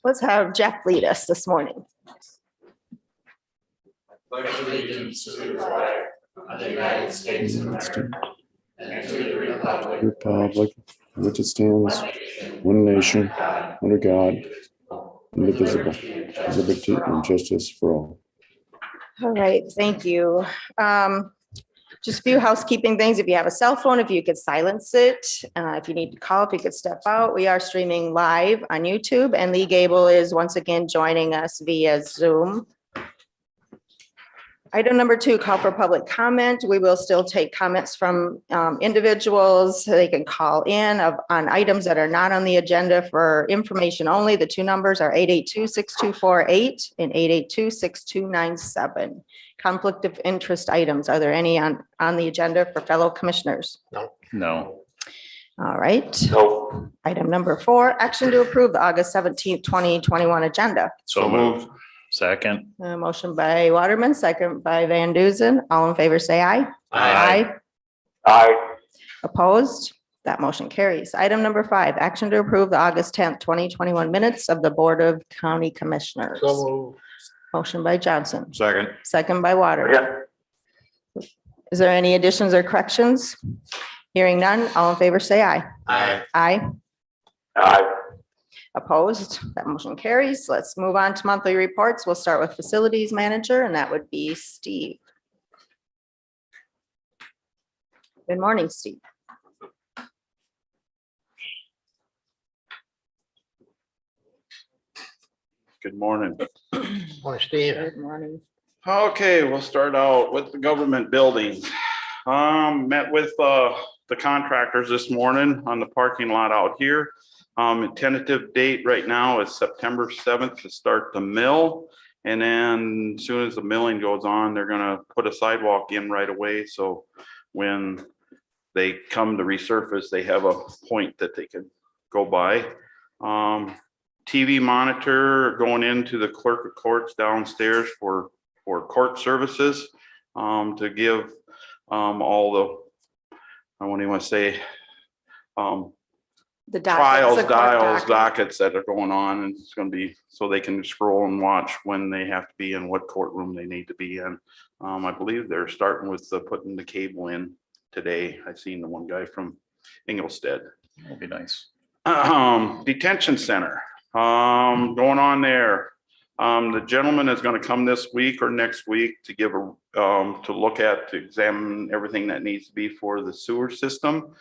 Let's have Jeff lead us this morning. Pledge allegiance to the flag of the United States of America and to the republic which it stands, one nation, under God, indivisible, with liberty and justice for all. All right, thank you. Just a few housekeeping things. If you have a cell phone, if you could silence it. If you need to call, if you could step out. We are streaming live on YouTube, and Lee Gable is once again joining us via Zoom. Item number 2, call for public comment. We will still take comments from individuals. They can call in on items that are not on the agenda for information only. The 2 numbers are 882-6248 and 882-6297. Conflict of interest items. Are there any on the agenda for fellow commissioners? No. All right. No. Item number 4, action to approve the August 17th, 2021 agenda. So moved. Second. Motion by Waterman, second by Van Duzen. All in favor, say aye. Aye. Aye. Opposed? That motion carries. Item number 5, action to approve the August 10th, 2021 minutes of the Board of County Commissioners. So moved. Motion by Johnson, Second. second by Waterman. Is there any additions or corrections? Hearing none, all in favor, say aye. Aye. Aye. Aye. Opposed? That motion carries. Let's move on to monthly reports. We'll start with facilities manager, and that would be Steve. Good morning, Steve. Good morning. Morning, Steve. Good morning. Okay, we'll start out with the government buildings. Met with the contractors this morning on the parking lot out here. Tentative date right now is September 7th to start the mill. And then as soon as the milling goes on, they're gonna put a sidewalk in right away. So when they come to resurface, they have a point that they can go by. TV monitor going into the clerk of courts downstairs for court services, to give all the, I won't even want to say, The dockets, trials, the court dials, docket. dockets that are going on, and it's going to be so they can scroll and watch when they have to be in, what courtroom they need to be in. I believe they're starting with putting the cable in today. I've seen the one guy from Inglestead. That'll be nice. Detention center, going on there. The gentleman is going to come this week or next week to give to examine everything that needs to be for the sewer system.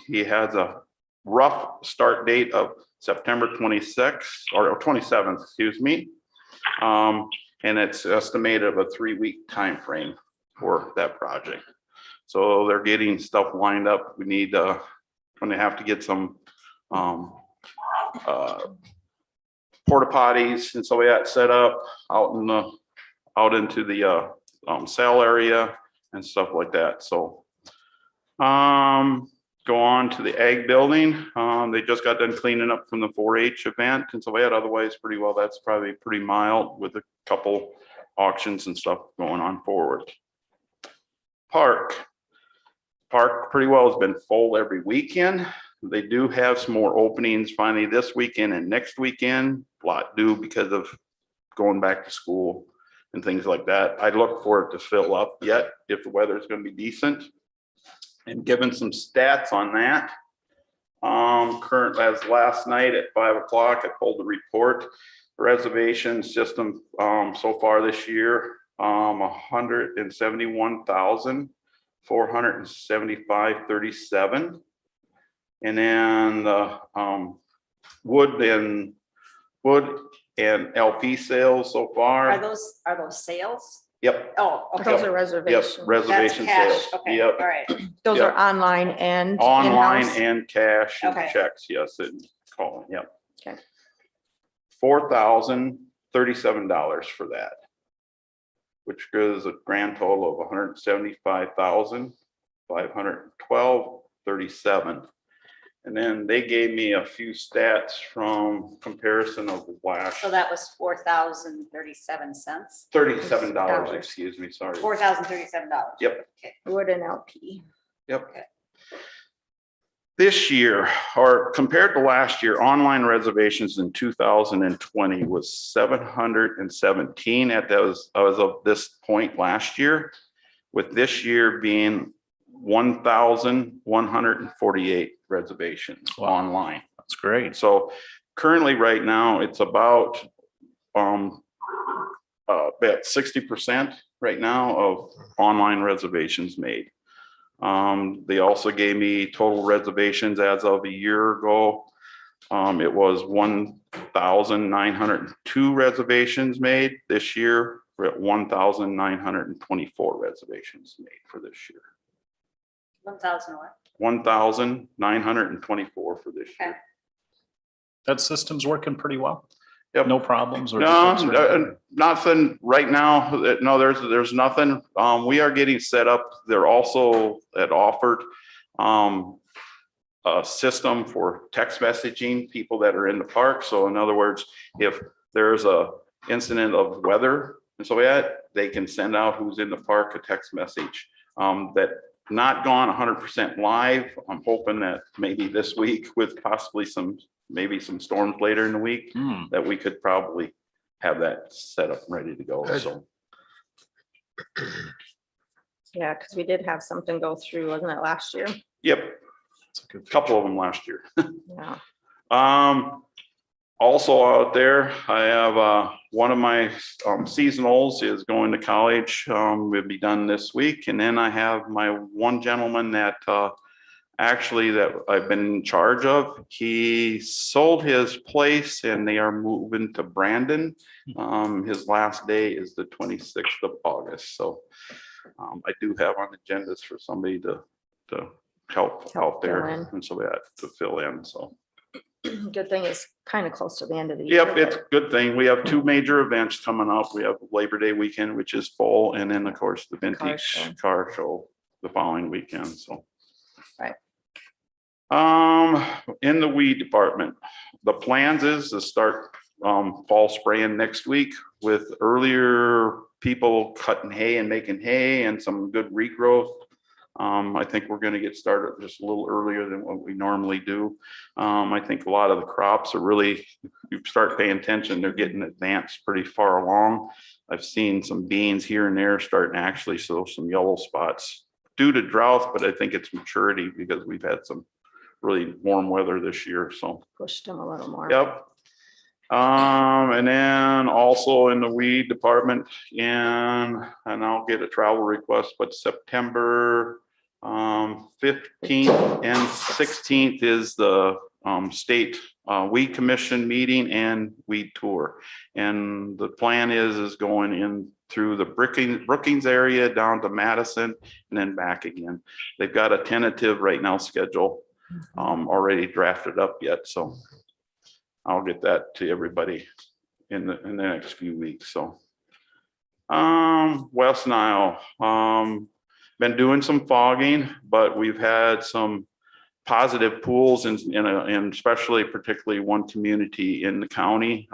He has a rough start date of September 26th or 27th, excuse me. And it's estimated of a 3-week time frame for that project. So they're getting stuff lined up. We need going to have to get some porta potties and so that set up out into the cell area and stuff like that. So go on to the ag building. They just got done cleaning up from the 4-H event and so that. Otherwise pretty well, that's probably pretty mild with a couple auctions and stuff going on forward. Park pretty well has been full every weekend. They do have some more openings finally this weekend and next weekend, a lot due because of going back to school and things like that. I look for it to fill up yet if the weather is going to be decent. And given some stats on that, current as last night at 5 o'clock, I pulled the report. Reservation system so far this year, 171,475.37. And then the wood and LP sales so far. Are those sales? Yep. Oh, okay. Those are Yep, reservations. reservation That's sales. cash. Okay, Yep. all right. Those Yep. are online and Online in-house. and cash and Okay. checks, yes, and calling, yep. Okay. $4,037 for that, which gives a grand total of $175,512.37. And then they gave me a few stats from comparison of last, So that was $4,037. $37, excuse me, sorry. $4,037. Yep. Wood and LP. Yep. Okay. This year, or compared to last year, online reservations in 2020 was 717 as of this point last year, with this year being 1,148 reservations online. That's great. So currently, right now, it's about 60% right now of online reservations made. They also gave me total reservations as of a year ago. It was 1,902 reservations made. This year, we're at 1,924 reservations made for this year. 1,000 what? 1,924 for this year. Okay. That system's working pretty well. Yep. No problems or No, nothing right now. No, there's nothing. We are getting set up. They're also offered a system for text messaging people that are in the park. So in other words, if there's a incident of weather and so that, they can send out who's in the park a text message. That not gone 100% live. I'm hoping that maybe this week with possibly maybe some storms later in the week, that we could probably have that set up ready to go. So Yeah, because we did have something go through, wasn't it, last year? yep, a couple of them last year. Yeah. Also out there, I have one of my seasonals is going to college. Will be done this week, and then I have my one gentleman that actually that I've been in charge of. He sold his place and they are moving to Brandon. His last day is the 26th of August. So I do have on agendas for somebody to help out there fill in. and so that to fill in. So Good thing it's kind of close to the end of the year. yep, it's a good thing. We have two major events coming up. We have Labor Day weekend, which is full, and then of course the vintage car show the following weekend. So Right. In the weed department, the plans is to start fall spraying next week with earlier people cutting hay and making hay and some good regrowth. I think we're going to get started just a little earlier than what we normally do. I think a lot of the crops are really, if you start paying attention, they're getting advanced pretty far along. I've seen some beans here and there starting to actually show some yellow spots due to drought, but I think it's maturity because we've had some really warm weather this year. So Pushed them a little more. yep. And then also in the weed department, and I'll get a travel request, but September 15th and 16th is the state weed commission meeting and weed tour. And the plan is going in through the Brookings area down to Madison and then back again. They've got a tentative right now schedule already drafted up yet. So I'll get that to everybody in the next few weeks. So West Nile, been doing some fogging, but we've had some positive pools and especially particularly one community in the county.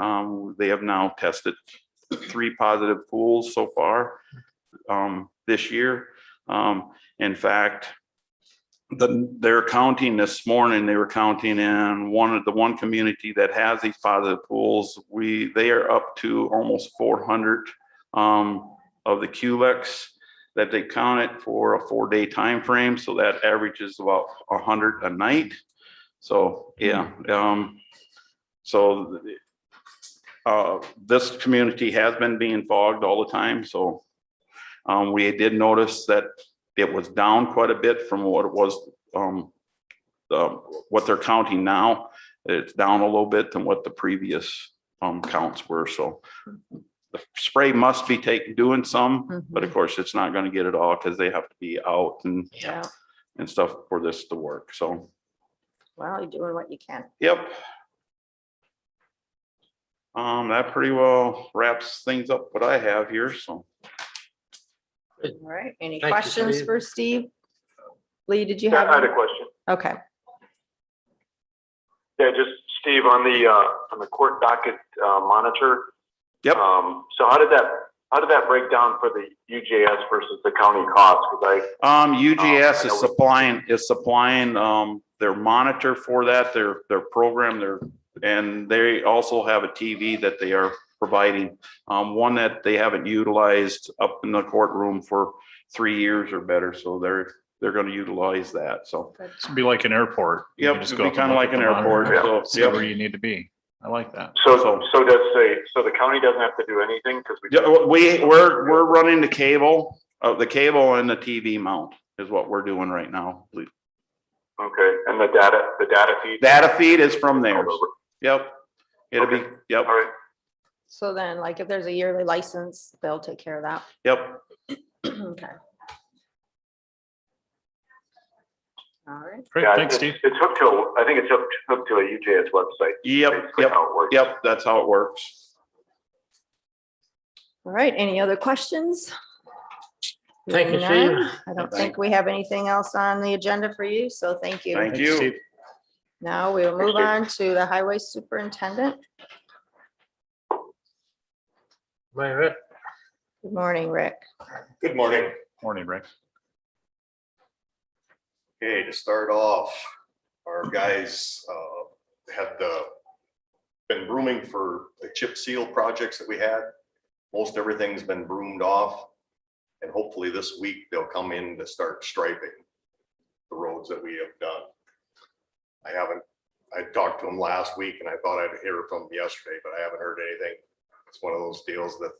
They have now tested 3 positive pools so far this year. In fact, they're counting this morning. They were counting in one community that has these positive pools. They are up to almost 400 of the QLEX that they counted for a 4-day time frame. So that averages about 100 a night. So yeah, so this community has been being fogged all the time. So we did notice that it was down quite a bit from what it was, what they're counting now. It's down a little bit than what the previous counts were. So the spray must be doing some, but of course it's not going to get it all because they have to be out and stuff for this to work. So Well, you're doing what you can. yep. That pretty well wraps things up what I have here. So All right. Any Thank you, questions Steve. for Steve? Lee, did you Yeah, have? I had one? a question. Okay. Yeah, just Steve on the court docket monitor. yep. So how did that How did that break down for the UJS versus the county cost? Because UGS I know is supplying, their monitor for that, their program, and they also have a TV that they are providing. One that they haven't utilized up in the courtroom for 3 years or better, so they're gonna utilize that, so. It'd be like an airport. You Yep, can just it'd go be up and kinda look like at an the monitor, airport, so, See yep. where you need to be. I like that. so the county doesn't have to do anything because Yeah, we're running the cable, the cable and the TV mount is what we're doing right now. Okay, and the data feed. Data feed is from theirs. Yep. It'll be, yep, All right. So then, like, if there's a yearly license, they'll take care of that. yep. Okay. All right. Great, Yeah, thanks, it's, Steve. it's hooked to. I think it's hooked to a UJS website. Yep, Basically yep, how it works. yep, that's how it works. All right, any other questions? Thank you, Hearing Steve. none, I don't think we have anything else on the agenda for you, so thank you. Thank Thanks, you. Steve. Now we'll move on to the highway superintendent. Rick. Good morning, Rick. Good morning. Morning, Rick. Okay, to start off, our guys had been brooming for the chip seal projects that we had. Most everything's been broomed off, and hopefully this week they'll come in to start striping the roads that we have done. I talked to them last week and I thought I'd hear from them yesterday, but I haven't heard anything. It's one of those deals that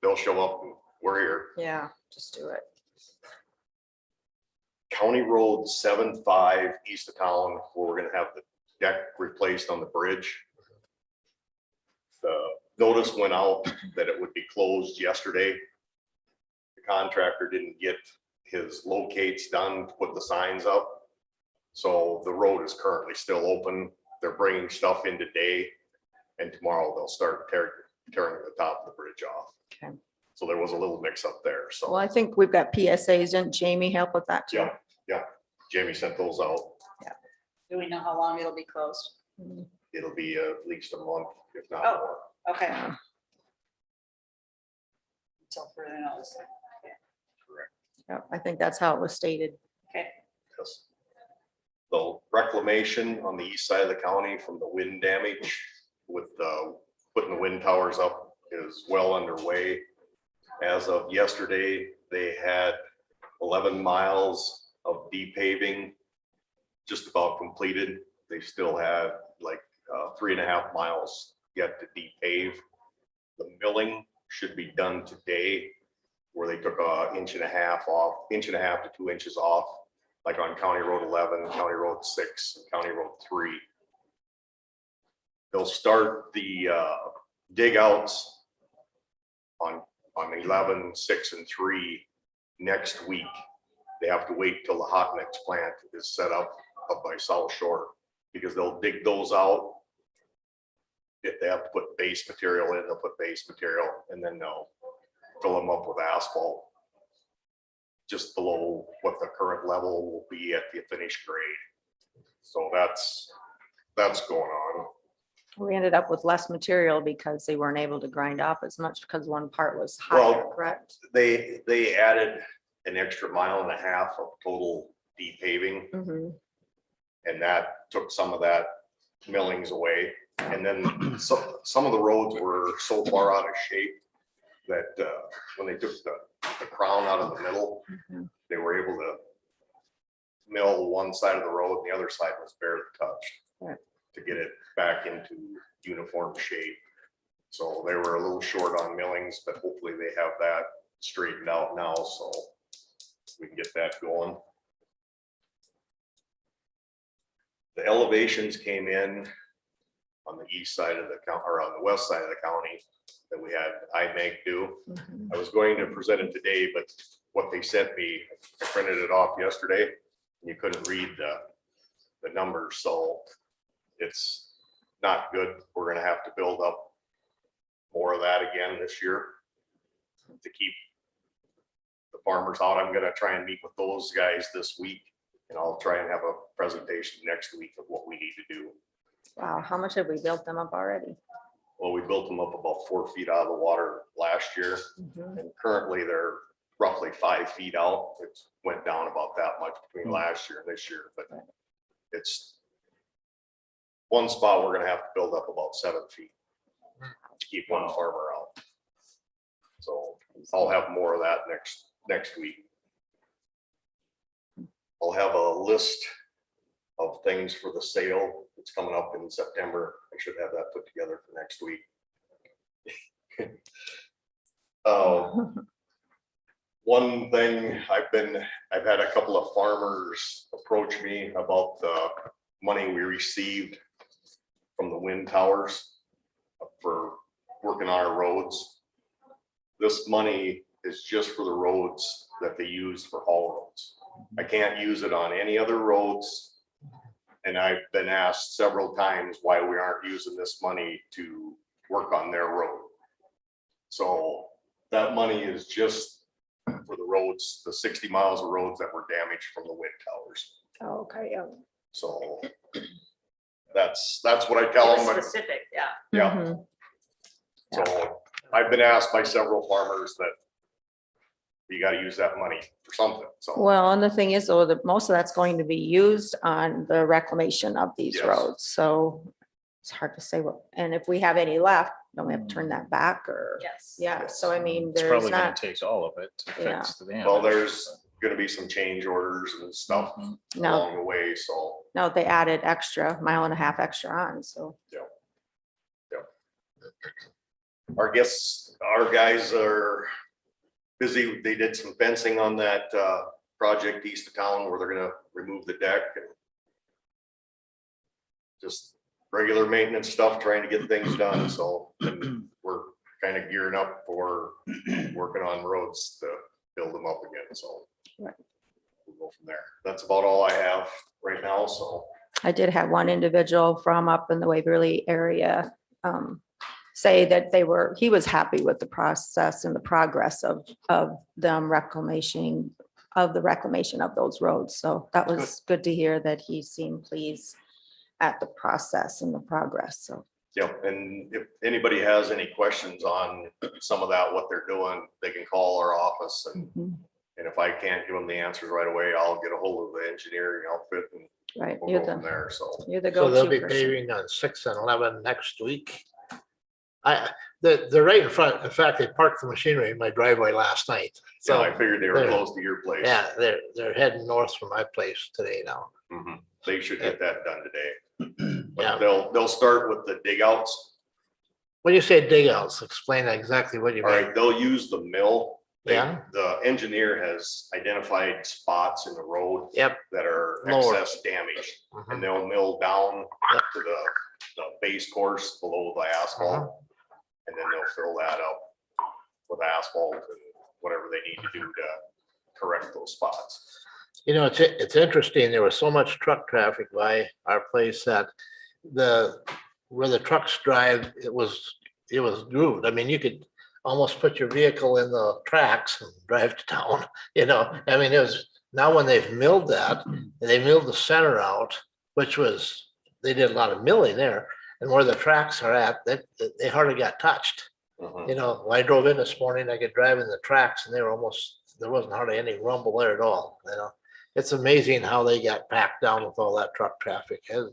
they'll show up and we're here. Yeah, just do it. County Road 75 east of town, where we're gonna have the deck replaced on the bridge. The notice went out that it would be closed yesterday. The contractor didn't get his locates done to put the signs up. So the road is currently still open. They're bringing stuff in today, and tomorrow they'll start tearing the top of the bridge off. Okay. So there was a little mix up there, Well, so. I think we've got PSAs. Didn't Jamie help with that too? Yeah, Jamie sent those out. Do we know how long it'll be closed? It'll be at least a month, if not Oh. more. Okay. Until further notice. Yep, I think that's how it was stated. Okay. Yes. The reclamation on the east side of the county from the wind damage with putting the wind towers up is well underway. As of yesterday, they had 11 miles of de-paving just about completed. They still had like 3.5 miles yet to de-pave. The milling should be done today, where they took an 1.5 to 2 inches off, like on County Road 11, County Road 6, and County Road 3. They'll start the dig outs on 11, 6, and 3 next week. They have to wait till the hot mix plant is set up by South Shore, because they'll dig those out. If they have to put base material in, they'll put base material, and then they'll fill them up with asphalt just below what the current level will be at the finished grade. So that's going on. We ended up with less material because they weren't able to grind off as much because one part was higher, Well, correct? They added an extra 1.5 miles of total de-paving, Mhm. and that took some of that millings away. And then some of the roads were so far out of shape that when they took the crown out of the middle, Mhm. they were able to mill one side of the road and the other side was barely touched Right. to get it back into uniform shape. So they were a little short on millings, but hopefully they have that straightened out now, so we can get that going. The elevations came in on the east side of the county, or on the west side of the county, that we had IMAG do. Mhm. I was going to present it today, but what they sent me, I printed it off yesterday, and you couldn't read the numbers, so it's not good. We're gonna have to build up more of that again this year to keep the farmers out. I'm gonna try and meet with those guys this week, and I'll try and have a presentation next week of what we need to do. Wow, how much have we built them up already? Well, we built them up about 4 feet out of the water last year. Mhm. And currently they're roughly 5 feet out. It went down about that much between last year and this year, but it's one spot we're gonna have to build up about 7 feet to keep one farmer out. So I'll have more of that next week. I'll have a list of things for the sale. It's coming up in September. I should have that put together for next week. One thing I've had a couple of farmers approach me about the money we received from the wind towers for working on our roads. This money is just for the roads that they use for haul roads. I can't use it on any other roads. And I've been asked several times why we aren't using this money to work on their road. So that money is just for the roads, the 60 miles of roads that were damaged from the wind towers. Okay, yeah. So that's what I tell them. Specific, yeah. Yeah. Mhm. So I've been asked by several farmers that you got to use that money for something. So Well, and the thing is, though, that most of that's going to be used on the reclamation of these Yes. roads, so it's hard to say what, and if we have any left, don't we have to turn that back or? Yes. Yeah, so I mean, It's there's probably gonna not, take all of it to Yeah. fix the damage. well, there's going to be some change orders and stuff no, along the way. So no, they added extra, 1.5 miles extra on, so. our guys are busy. They did some fencing on that project east of town where they're gonna remove the deck and just regular maintenance stuff, trying to get things done. So we're kind of gearing up for working on roads to build them up again. So Right. we'll go from there. That's about all I have right now. So I did have one individual from up in the Waverly area say that he was happy with the process and the progress of them reclamation of those roads. So that was good to hear that he seemed pleased at the process and the progress. So, yeah, and if anybody has any questions on some of that, what they're doing, they can call our office and mhm, if I can't give them the answers right away, I'll get a hold of the engineering outfit and right, we'll you're go from the there. So go-to So they'll be person. paving on 6 and 11 next week. They're right in front. In fact, they parked the machinery in my driveway last night. so I figured they were they're- close to your place. Yeah, they're heading north from my place today now. Mhm. They should get that done today. Yeah. But they'll start with the dig outs. When you say dig outs, explain exactly what you All mean. right, they'll use the mill. Yeah. The engineer has identified spots in the road Yep. that are Lower. excess damage. Mhm. And they'll mill down Yep. to the base course below the asphalt. And then they'll fill that up with asphalt and whatever they need to do to correct those spots. You know, it's interesting. There was so much truck traffic by our place that where the trucks drive, it was grooved. I mean, you could almost put your vehicle in the tracks and drive to town, you know. I mean, now when they've milled that, and they milled the center out, they did a lot of milling there. And where the tracks are at, they hardly got touched. Mhm. You know, when I drove in this morning, I could drive in the tracks and there wasn't hardly any rumble there at all, you know. It's amazing how they got packed down with all that truck traffic. There's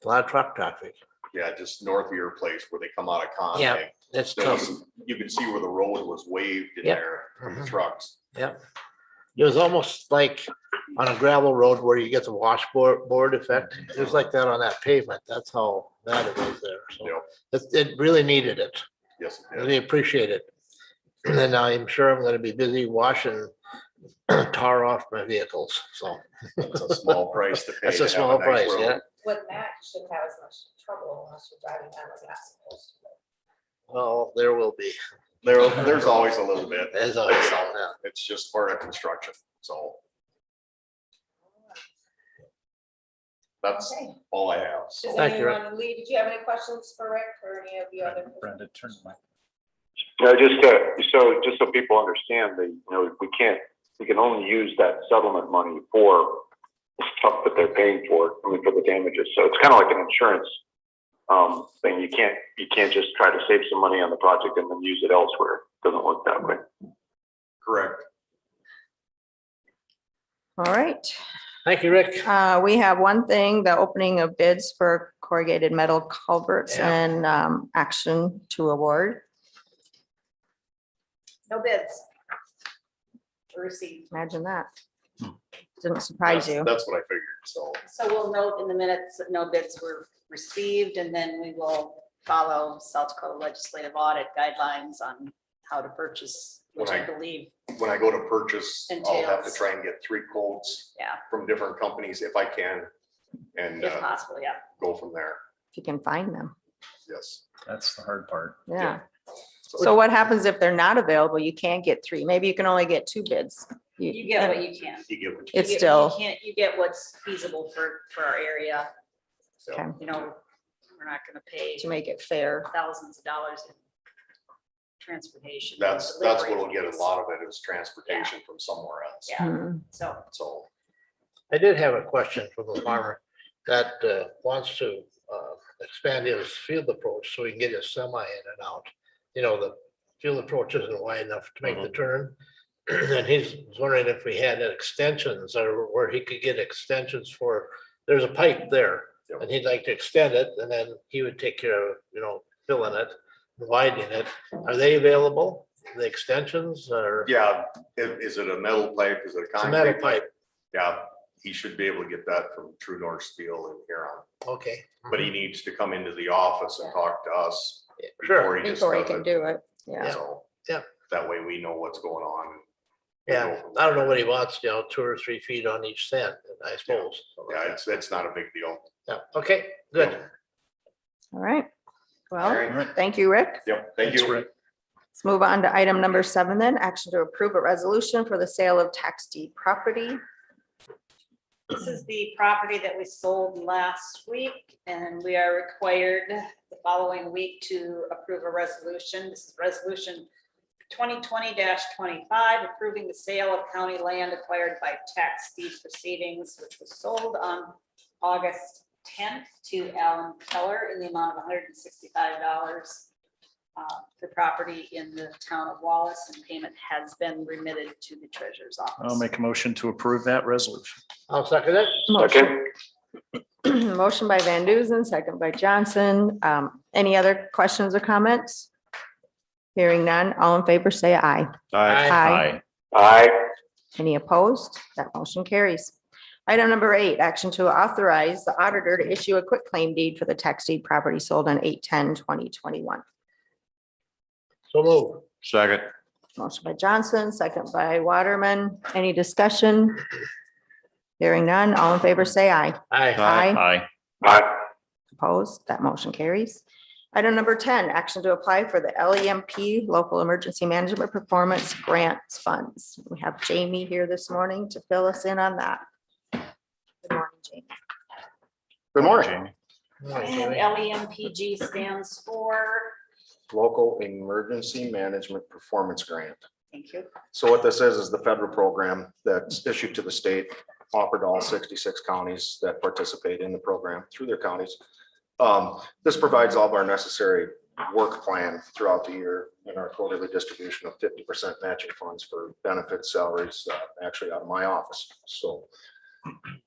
a lot of truck traffic. Yeah, just north of your place where they come out of Yeah, Conway. it's There tough. was- You could see where the road was waved in Yep. there from the Mhm. trucks. Yep. It was almost like on a gravel road where you get the washboard effect. It was like that on that pavement. That's how bad it was there. So Yep. it really needed it. Yes, it did. Really appreciate it. And I'm sure I'm gonna be busy washing tar off my vehicles. So It's a small price to pay. that's to a have small nice price, road. yeah. With that, you shouldn't have as much trouble unless you're driving down the gas. Well, there will be. There's always a little bit. There's always You some, know, yeah. It's just part of construction, so. That's Okay. all I have. Does So Thank you, Rick. anyone, Lee, did you have any questions for Rick or any of the other? Brenda, turn my. No, just so people understand that, you know, we can only use that settlement money for stuff that they're paying for, I mean, for the damages. So it's kind of like an insurance thing. You can't just try to save some money on the project and then use it elsewhere. Doesn't work that way. Correct. All right. Thank you, Rick. We have one thing, the opening of bids for corrugated metal culverts Yeah. and action to award. No bids. Received. Imagine that. Didn't surprise you. That's what I figured, so. So we'll note in the minutes that no bids were received, and then we will follow South Dakota legislative audit guidelines on how to purchase, which I believe, When I go to purchase, I'll have to Entails. try and get 3 quotes yeah, from different companies if I can. And if possible, yeah. go from there. If you can find them. Yes. That's the hard part. Yeah. So what happens if they're not available? You can't get 3. Maybe you can only get 2 bids. You get what you can. You get what you. It's You get- still, You can't, you get what's feasible for our area. okay, You know, we're not gonna pay to make it fair. thousands of dollars in transportation. and That's delivery what'll get a fees. lot of it is transportation from somewhere else. Yeah, Hmm. so, I did have a question from a farmer that wants to expand his field approach so he can get his semi in and out. You know, the field approach isn't wide enough to make the turn. And he's wondering if we had extensions or where he could get extensions for, there's a pipe there. Yep. And he'd like to extend it and then he would take care of, filling it, widening it. Are they available, the extensions or? Yeah, is it a metal pipe? Is it a It's a concrete metal pipe? pipe. Yeah, he should be able to get that from True North Steel in Huron, Okay. but he needs to come into the office and talk to us. Sure. he just Before he does can do it. Yeah. So. Yeah. That way we know what's going on. Yeah, I don't know what he wants, 2 or 3 feet on each set, I suppose. Yeah, it's not a big deal. Yeah, okay, good. All right. All Well, right. thank you, Rick. Yep, thank Thanks, you. Rick. Let's move on to item number 7 then, action to approve a resolution for the sale of tax deed property. this is the property that we sold last week, and we are required the following week to approve a resolution. This is resolution 2020-25, approving the sale of county land acquired by tax deed proceedings, which was sold on August 10th to Alan Keller in the amount of $165. The property in the town of Wallace, and payment has been remitted to the treasurer's office. I'll make a motion to approve that resolution. I'll second it. Motion Motion by Van Duzen, second by Johnson. Any other questions or comments? Hearing none, all in favor, say aye. Aye. Aye. Any opposed? That motion carries. Item number 8, action to authorize the auditor to issue a quick claim deed for the tax deed property sold on 8/10/2021. So move. Second. Motion by Johnson, second by Waterman. Any discussion? Hearing none, all in favor, say aye. Aye. Aye. Aye. Opposed? That motion carries. Item number 10, action to apply for the LEMP Local Emergency Management Performance Grants Funds. We have Jamie here this morning to fill us in on that. Good morning, Jamie. Good morning. Jamie. And LEMPG stands for, Local Emergency Management Performance Grant. thank you. So what this is the federal program that's issued to the state, offered to all 66 counties that participate in the program through their counties. This provides all of our necessary work plan throughout the year in our quarterly distribution of 50% matching funds for benefits, salaries, actually out of my office. So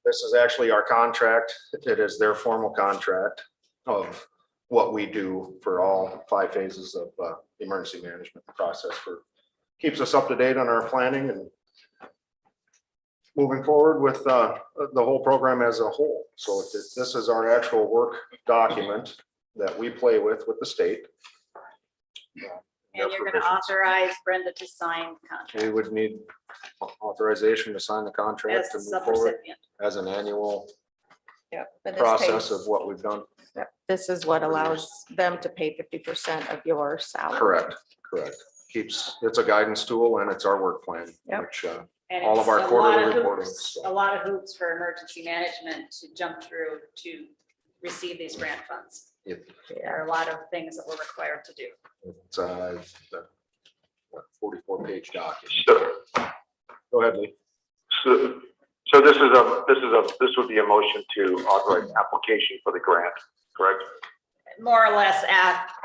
this is actually our contract. It is their formal contract of what we do for all 5 phases of the emergency management process keeps us up to date on our planning and moving forward with the whole program as a whole. So this is our actual work document that we play with the state. And you're gonna authorize Brenda to sign the contract We would need authorization to sign the as contract to the move forward subrecipient. as an annual Yep. but this process pays- of what we've done. Yep, this is what allows them to pay 50% of your salary. Correct. It's a guidance tool and it's our work plan, Yep. which And all of it's our a quarterly lot of reporting, hoops- so. A lot of hoops for emergency management to jump through to receive these grant funds. Yep. There are a lot of things that we're required to do. it's 44-page document. So, Go ahead, Lee. so this would be a motion to authorize application for the grant, correct? more or less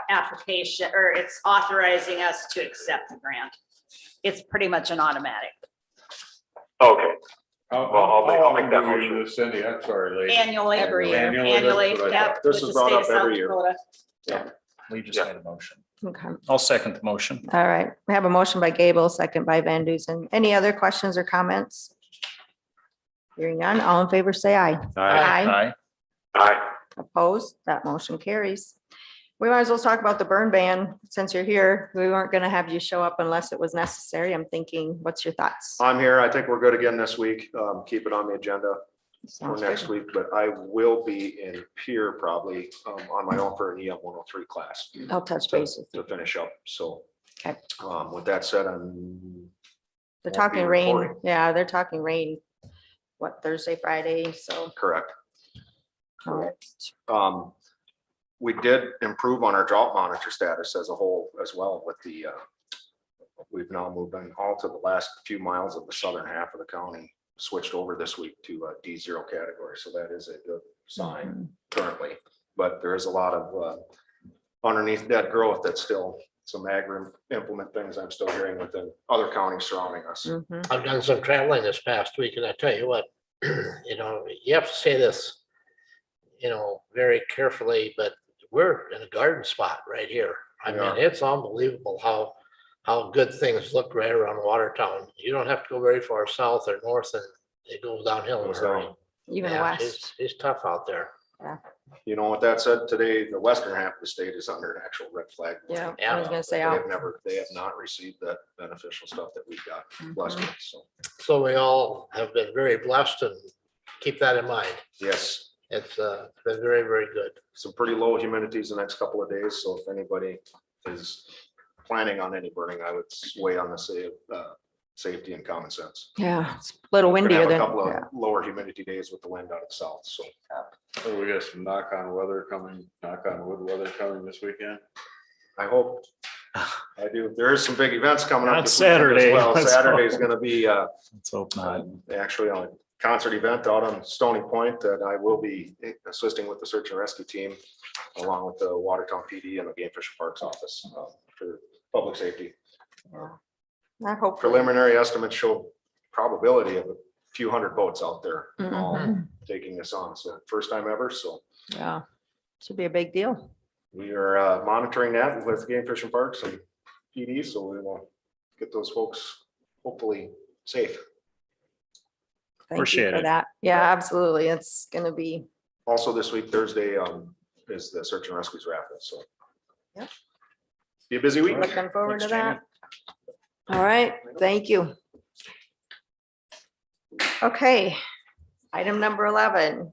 application, or it's authorizing us to accept the grant. It's pretty much an automatic. Okay, I'll make that motion. Cindy, I'm sorry, lady. Annually. Every year. Annually, That's what I yep. thought. This with is the brought state up of South every year. Dakota. We just Yeah. made a motion. Okay. I'll second the motion. All right. We have a motion by Gable, second by Van Dusen. Any other questions or comments? Hearing none, all in favor, say aye. Aye. Aye. Opposed? That motion carries. We might as well talk about the burn ban since you're here. We weren't gonna have you show up unless it was necessary. I'm thinking, what's your thoughts? I'm here. I think we're good again this week. Keep it on the agenda for Sounds next good. week, but I will be in Pier probably on my own for an EM 103 class I'll touch base with to finish up. So Okay. with that said, They're won't be talking rain. reporting. Yeah, they're talking rain. What, Thursday, Friday, so. correct. all right. We did improve on our drought monitor status as a whole as well with the, we've now moved on all to the last few miles of the southern half of the county, switched over this week to a D0 category. So that is a good sign currently, but there is a lot of underneath that growth that's still some agri implement things I'm still hearing within other counties surrounding us. Mhm. I've done some traveling this past week and I tell you what, you have to say this, very carefully, but we're in a garden spot right here. I We mean, are. it's unbelievable how good things look right around Watertown. You don't have to go very far south or north and it goes downhill. Goes very- down. Even Yeah, west. It's tough out there. With that said, today, the western half of the state is under an actual red flag. Yeah, Yeah. I was gonna say, They have not received that beneficial stuff that we've got blessed with. So, So we all have been very blessed and keep that in mind. yes, It's been very, very good. some pretty low humidities the next couple of days. So if anybody is planning on any burning, I would weigh on the safety and common sense. yeah, it's a little Gonna windier have a than, couple of yeah. lower humidity days with the wind out of the south. So So we got some knock on weather coming, knock on wood weather coming this weekend. I hope. I do. There is some big events coming up. Not this weekend as Saturday, well. let's Saturday is hope. gonna be Let's hope not. actually a concert event out on Stony Point that I will be assisting with the search and rescue team along with the Watertown PD and the Game Fish and Parks office for public safety. I hope. Preliminary estimates show probability of a few hundred boats out there all Mhm. taking this on. So first time ever. So Yeah, should be a big deal. we are monitoring that with Game Fish and Parks and PD. So we will get those folks hopefully safe. Thank you Appreciate for it. that. Yeah, absolutely. It's gonna be, Also this week, Thursday, is the search and rescues raffle. So. Yeah. Be a busy week. looking forward to Thanks, that. All right, thank you. Okay, item number 11,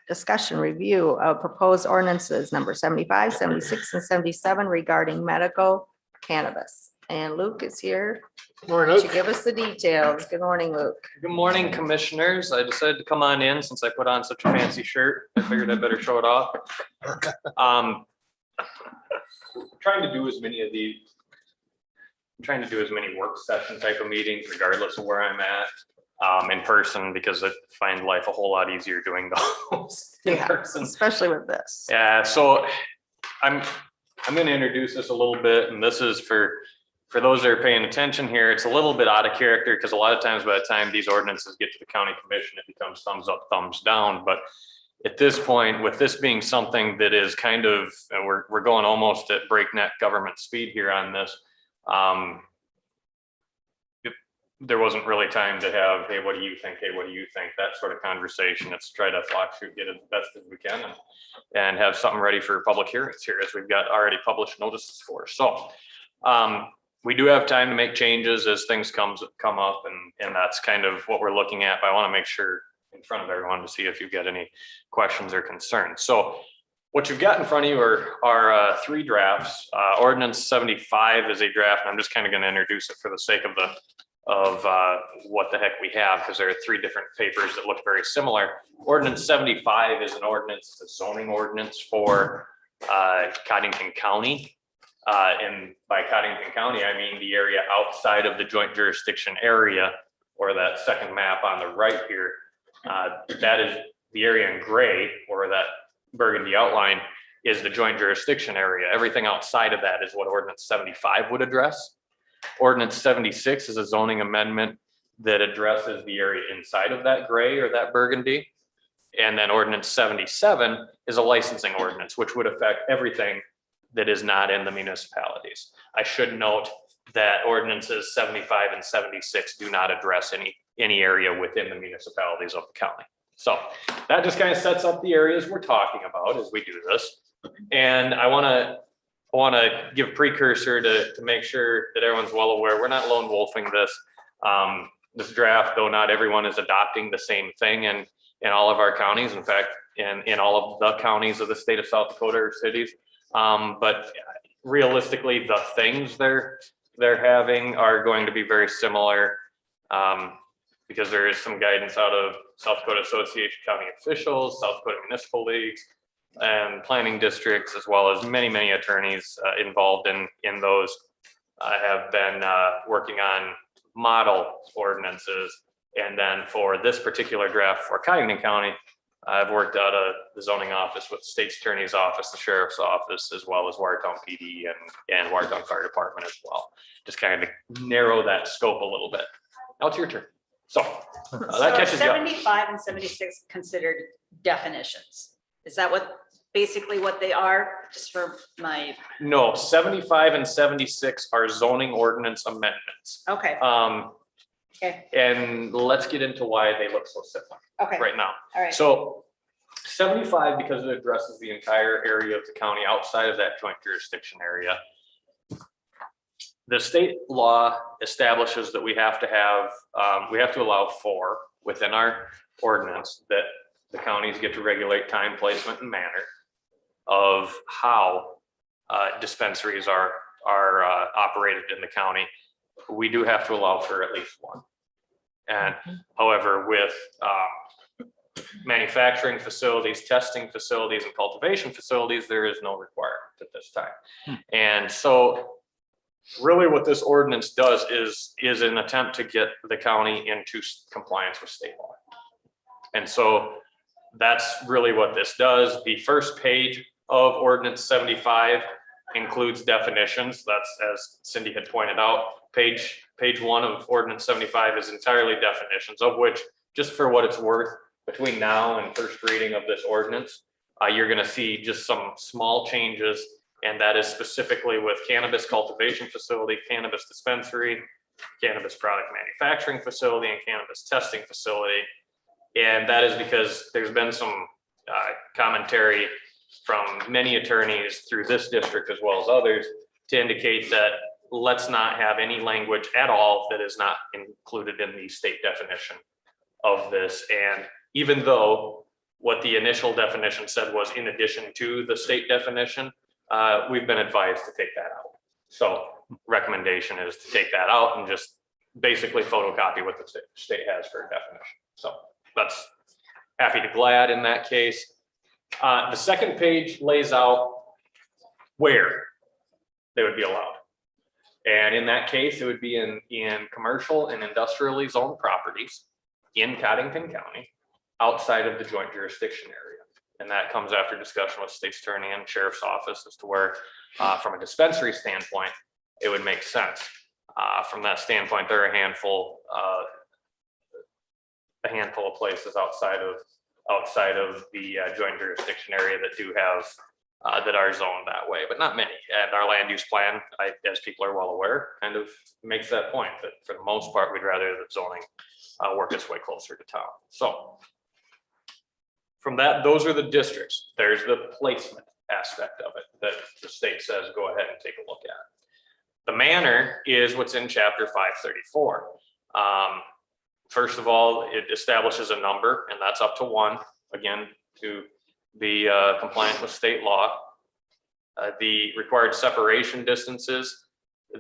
discussion review of proposed ordinances number 75, 76, and 77 regarding medical cannabis. And Luke is here Morning, to Luke. give us the details. Good morning, Luke. Good morning, commissioners. I decided to come on in since I put on such a fancy shirt. I figured I better show it off. Trying to do as many of these, trying to do as many work session type of meetings regardless of where I'm at, in person, because I find life a whole lot easier doing those in Yeah, person. especially with this. Yeah, so I'm going to introduce this a little bit, and this is for those that are paying attention here. It's a little bit out of character because a lot of times by the time these ordinances get to the county commission, it becomes thumbs up, thumbs down. But at this point, with this being something that is kind of, we're going almost at breakneck government speed here on this. There wasn't really time to have, hey, what do you think? Hey, what do you think? That sort of conversation. Let's try to flock through, get it the best as we can and have something ready for public hearings here as we've got already published notices for. So we do have time to make changes as things come up, and that's kind of what we're looking at. But I want to make sure in front of everyone to see if you've got any questions or concerns. So what you've got in front of you are three drafts. Ordinance 75 is a draft, and I'm just kind of going to introduce it for the sake of what the heck we have, because there are three different papers that look very similar. Ordinance 75 is an ordinance, a zoning ordinance for Codington County. And by Codington County, I mean the area outside of the joint jurisdiction area, or that second map on the right here. That is the area in gray, or that burgundy outline. is the joint jurisdiction area. Everything outside of that is what ordinance 75 would address. Ordinance 76 is a zoning amendment that addresses the area inside of that gray or that burgundy. And then ordinance 77 is a licensing ordinance, which would affect everything that is not in the municipalities. I should note that ordinances 75 and 76 do not address any area within the municipalities of the county. So that just kind of sets up the areas we're talking about as we do this. And I want to give precursor to make sure that everyone's well aware, we're not lone wolfing this. This draft, though not everyone is adopting the same thing in all of our counties. In fact, in all of the counties of the state of South Dakota or cities. But realistically, the things they're having are going to be very similar, because there is some guidance out of South Dakota Association of County Officials, South Dakota Municipal Leagues, and planning districts, as well as many attorneys involved in those have been working on model ordinances. And then for this particular draft for Codington County, I've worked out of the zoning office with the state's attorney's office, the sheriff's office, as well as Watertown PD and Watertown Fire Department as well. Just kind of narrow that scope a little bit. Now it's your turn. So that catches you up. 75 and 76 considered definitions. Is that basically what they are? Just for my, No, 75 and 76 are zoning ordinance amendments. okay, okay, And let's get into why they look so similar okay, right now. all right. So 75, because it addresses the entire area of the county outside of that joint jurisdiction area. The state law establishes that we have to allow for within our ordinance that the counties get to regulate time, placement, and manner of how dispensaries are operated in the county. We do have to allow for at least one. And however, with manufacturing facilities, testing facilities, and cultivation facilities, there is no requirement at this time. And so really what this ordinance does is an attempt to get the county into compliance with state law. And so that's really what this does. The first page of ordinance 75 includes definitions. That's, as Cindy had pointed out, page 1 of ordinance 75 is entirely definitions, of which, just for what it's worth, between now and first reading of this ordinance, you're going to see just some small changes. And that is specifically with cannabis cultivation facility, cannabis dispensary, cannabis product manufacturing facility, and cannabis testing facility. And that is because there's been some commentary from many attorneys through this district as well as others to indicate that let's not have any language at all that is not included in the state definition of this. And even though what the initial definition said was in addition to the state definition, we've been advised to take that out. So recommendation is to take that out and just basically photocopy what the state has for a definition. So that's happy to glad in that case. The second page lays out where they would be allowed. And in that case, it would be in commercial and industrially zoned properties in Codington County outside of the joint jurisdiction area. And that comes after discussion with state's attorney and sheriff's office as to where, from a dispensary standpoint, it would make sense. From that standpoint, there are a handful of places outside of the joint jurisdiction area that do have that are zoned that way, but not many. And our land use plan, as people are well aware, kind of makes that point that for the most part, we'd rather the zoning work its way closer to town. So from that, those are the districts. There's the placement aspect of it that the state says, go ahead and take a look at. The manner is what's in chapter 534. First of all, it establishes a number, and that's up to 1, again, to be compliant with state law. The required separation distances.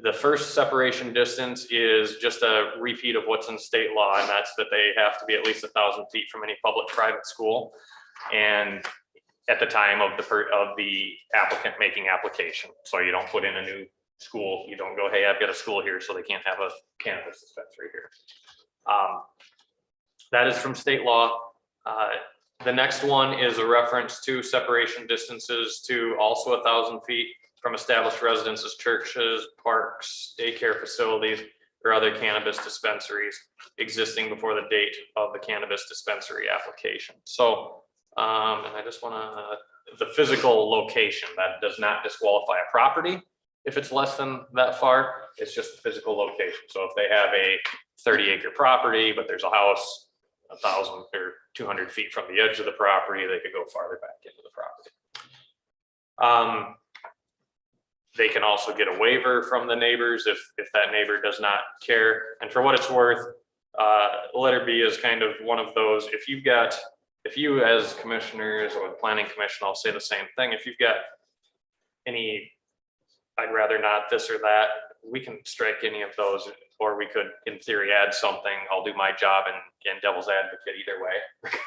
The first separation distance is just a repeat of what's in state law, and that's that they have to be at least 1,000 feet from any public private school. And at the time of the applicant making application. So you don't put in a new school. You don't go, hey, I've got a school here, so they can't have a cannabis dispensary here. That is from state law. The next one is a reference to separation distances to also 1,000 feet from established residences, churches, parks, daycare facilities, or other cannabis dispensaries existing before the date of the cannabis dispensary application. So, and I just wanna, the physical location, that does not disqualify a property if it's less than that far, it's just the physical location. So if they have a 30-acre property, but there's a house 1,000 or 200 feet from the edge of the property, they could go farther back into the property. They can also get a waiver from the neighbors if that neighbor does not care. And for what it's worth, letter B is kind of one of those, if you as commissioners or the planning commission, I'll say the same thing. If you've got any, I'd rather not this or that, we can strike any of those, or we could in theory add something. I'll do my job and devil's advocate either way,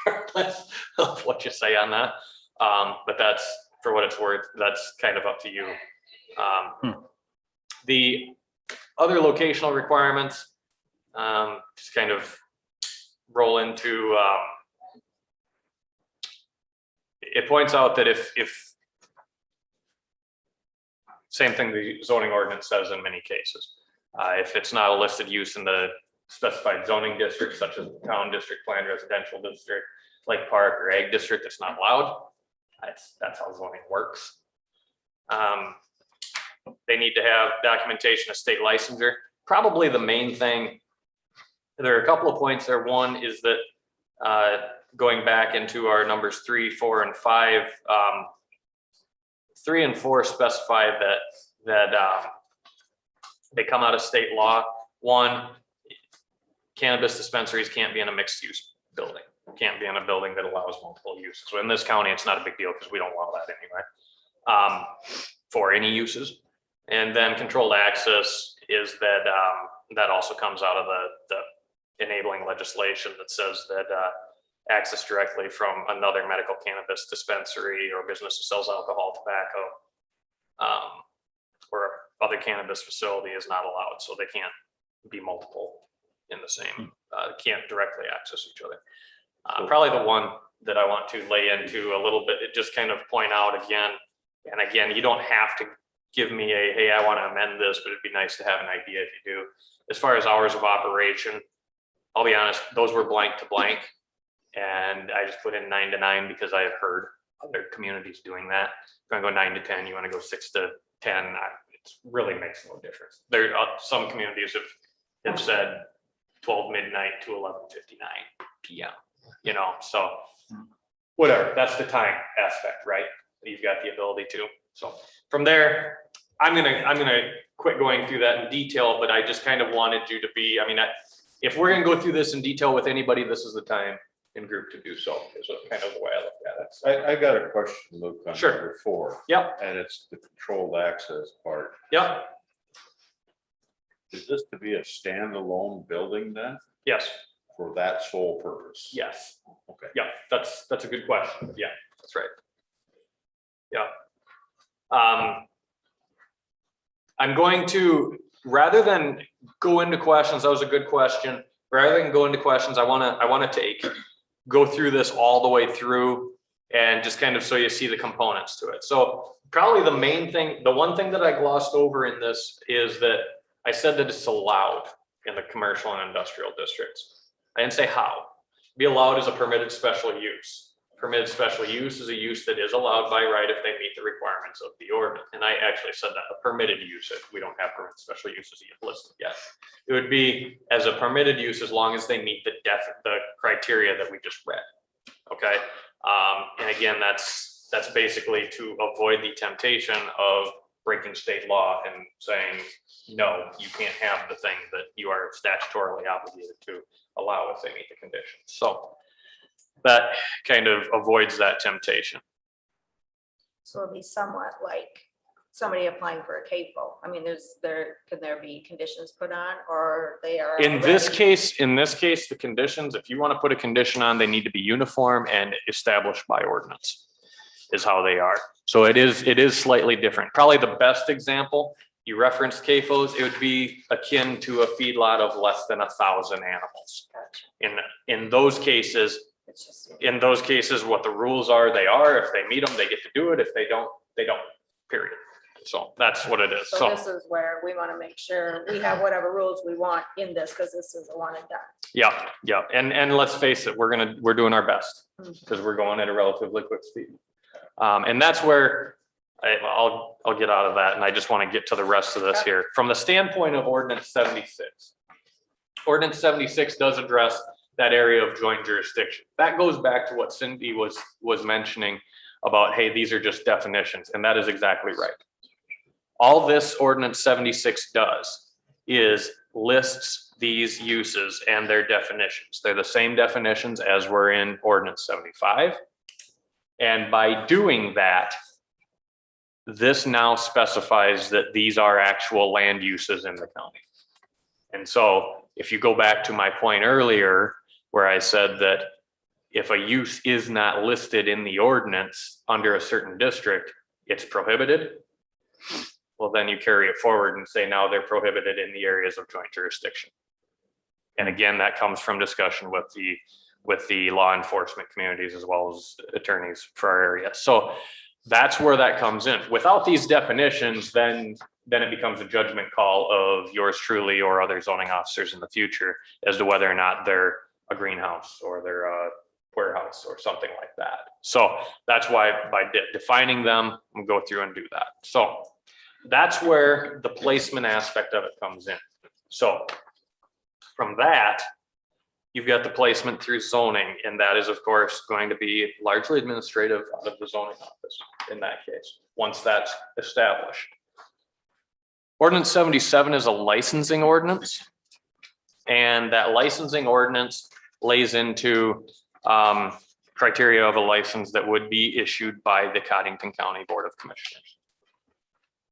regardless of what you say on that. But that's, for what it's worth, that's kind of up to you. The other locational requirements just kind of roll into, it points out that if same thing the zoning ordinance says in many cases, if it's not a listed use in the specified zoning district, such as town district, planned residential district, like park or ag district, it's not allowed. That's how zoning works. They need to have documentation of state licensure. Probably the main thing, there are a couple of points there. One is that going back into our numbers 3, 4, and 5, 3 and 4 specify that they come out of state law. One, cannabis dispensaries can't be in a mixed use building. Can't be in a building that allows multiple uses. So in this county, it's not a big deal because we don't allow that anyway, for any uses. And then controlled access is that that also comes out of the enabling legislation that says that access directly from another medical cannabis dispensary or business that sells alcohol, tobacco, or other cannabis facility is not allowed. So they can't be multiple in the same, can't directly access each other. Probably the one that I want to lay into a little bit, it just kind of point out again, and again, you don't have to give me a, hey, I want to amend this, but it'd be nice to have an idea if you do. As far as hours of operation, I'll be honest, those were blank to blank. And I just put in 9 to 9 because I have heard other communities doing that. If you want to go 9 to 10, you want to go 6 to 10, it really makes no difference. There are some communities have said 12 midnight to 11:59 p.m. You know, so whatever, that's the time aspect, right? You've got the ability to. So from there, I'm gonna quit going through that in detail, but I just kind of wanted you to be, I mean, if we're gonna go through this in detail with anybody, this is the time in group to do so, is kind of the way I look at it. I got a question, Luke, on Sure. number 4. Yep. And it's the controlled access part. Yep. Is this to be a standalone building then, Yes. for that sole purpose? Yes. Okay. Yeah, that's a good question. Yeah, that's right. Yeah. I'm going to, rather than go into questions, that was a good question. Rather than go into questions, I want to go through this all the way through and just kind of so you see the components to it. So probably the main thing, the one thing that I glossed over in this is that I said that it's allowed in the commercial and industrial districts. I didn't say how. Be allowed as a permitted special use. Permitted special use is a use that is allowed by right if they meet the requirements of the ordinance. And I actually said that a permitted use, if we don't have permitted special uses listed yet. It would be as a permitted use as long as they meet the criteria that we just read. Okay. And again, that's basically to avoid the temptation of breaking state law and saying, no, you can't have the thing that you are statutorily obligated to allow if they meet the conditions. So that kind of avoids that temptation. So it'll be somewhat like somebody applying for a CAFO. I mean, can there be conditions put on, or they are? In this case, the conditions, if you want to put a condition on, they need to be uniform and established by ordinance is how they are. So it is slightly different. Probably the best example, you referenced CAFOs, it would be akin to a feedlot of less than 1,000 animals. In those cases, It's just. in those cases, what the rules are, they are. If they meet them, they get to do it. If they don't, they don't, period. So that's what it is. So So, this is where we want to make sure we have whatever rules we want in this, because this is a one and done. yeah, yeah. And let's face it, we're doing our best because we're going at a relatively quick speed. And that's where I'll get out of that. And I just want to get to the rest of this here. From the standpoint of Ordinance 76. Ordinance 76 does address that area of joint jurisdiction. That goes back to what Cindy was mentioning about, hey, these are just definitions, and that is exactly right. All this Ordinance 76 does is lists these uses and their definitions. They're the same definitions as were in Ordinance 75. And by doing that, this now specifies that these are actual land uses in the county. And so if you go back to my point earlier, where I said that if a use is not listed in the ordinance under a certain district, it's prohibited. Well, then you carry it forward and say, now they're prohibited in the areas of joint jurisdiction. And again, that comes from discussion with the law enforcement communities as well as attorneys for our area. So that's where that comes in. Without these definitions, then it becomes a judgment call of yours truly or other zoning officers in the future as to whether or not they're a greenhouse or they're a warehouse or something like that. So that's why by defining them, we'll go through and do that. So that's where the placement aspect of it comes in. So from that, you've got the placement through zoning, and that is of course going to be largely administrative out of the zoning office in that case, once that's established. Ordinance 77 is a licensing ordinance, and that licensing ordinance lays into criteria of a license that would be issued by the Codington County Board of Commissioners.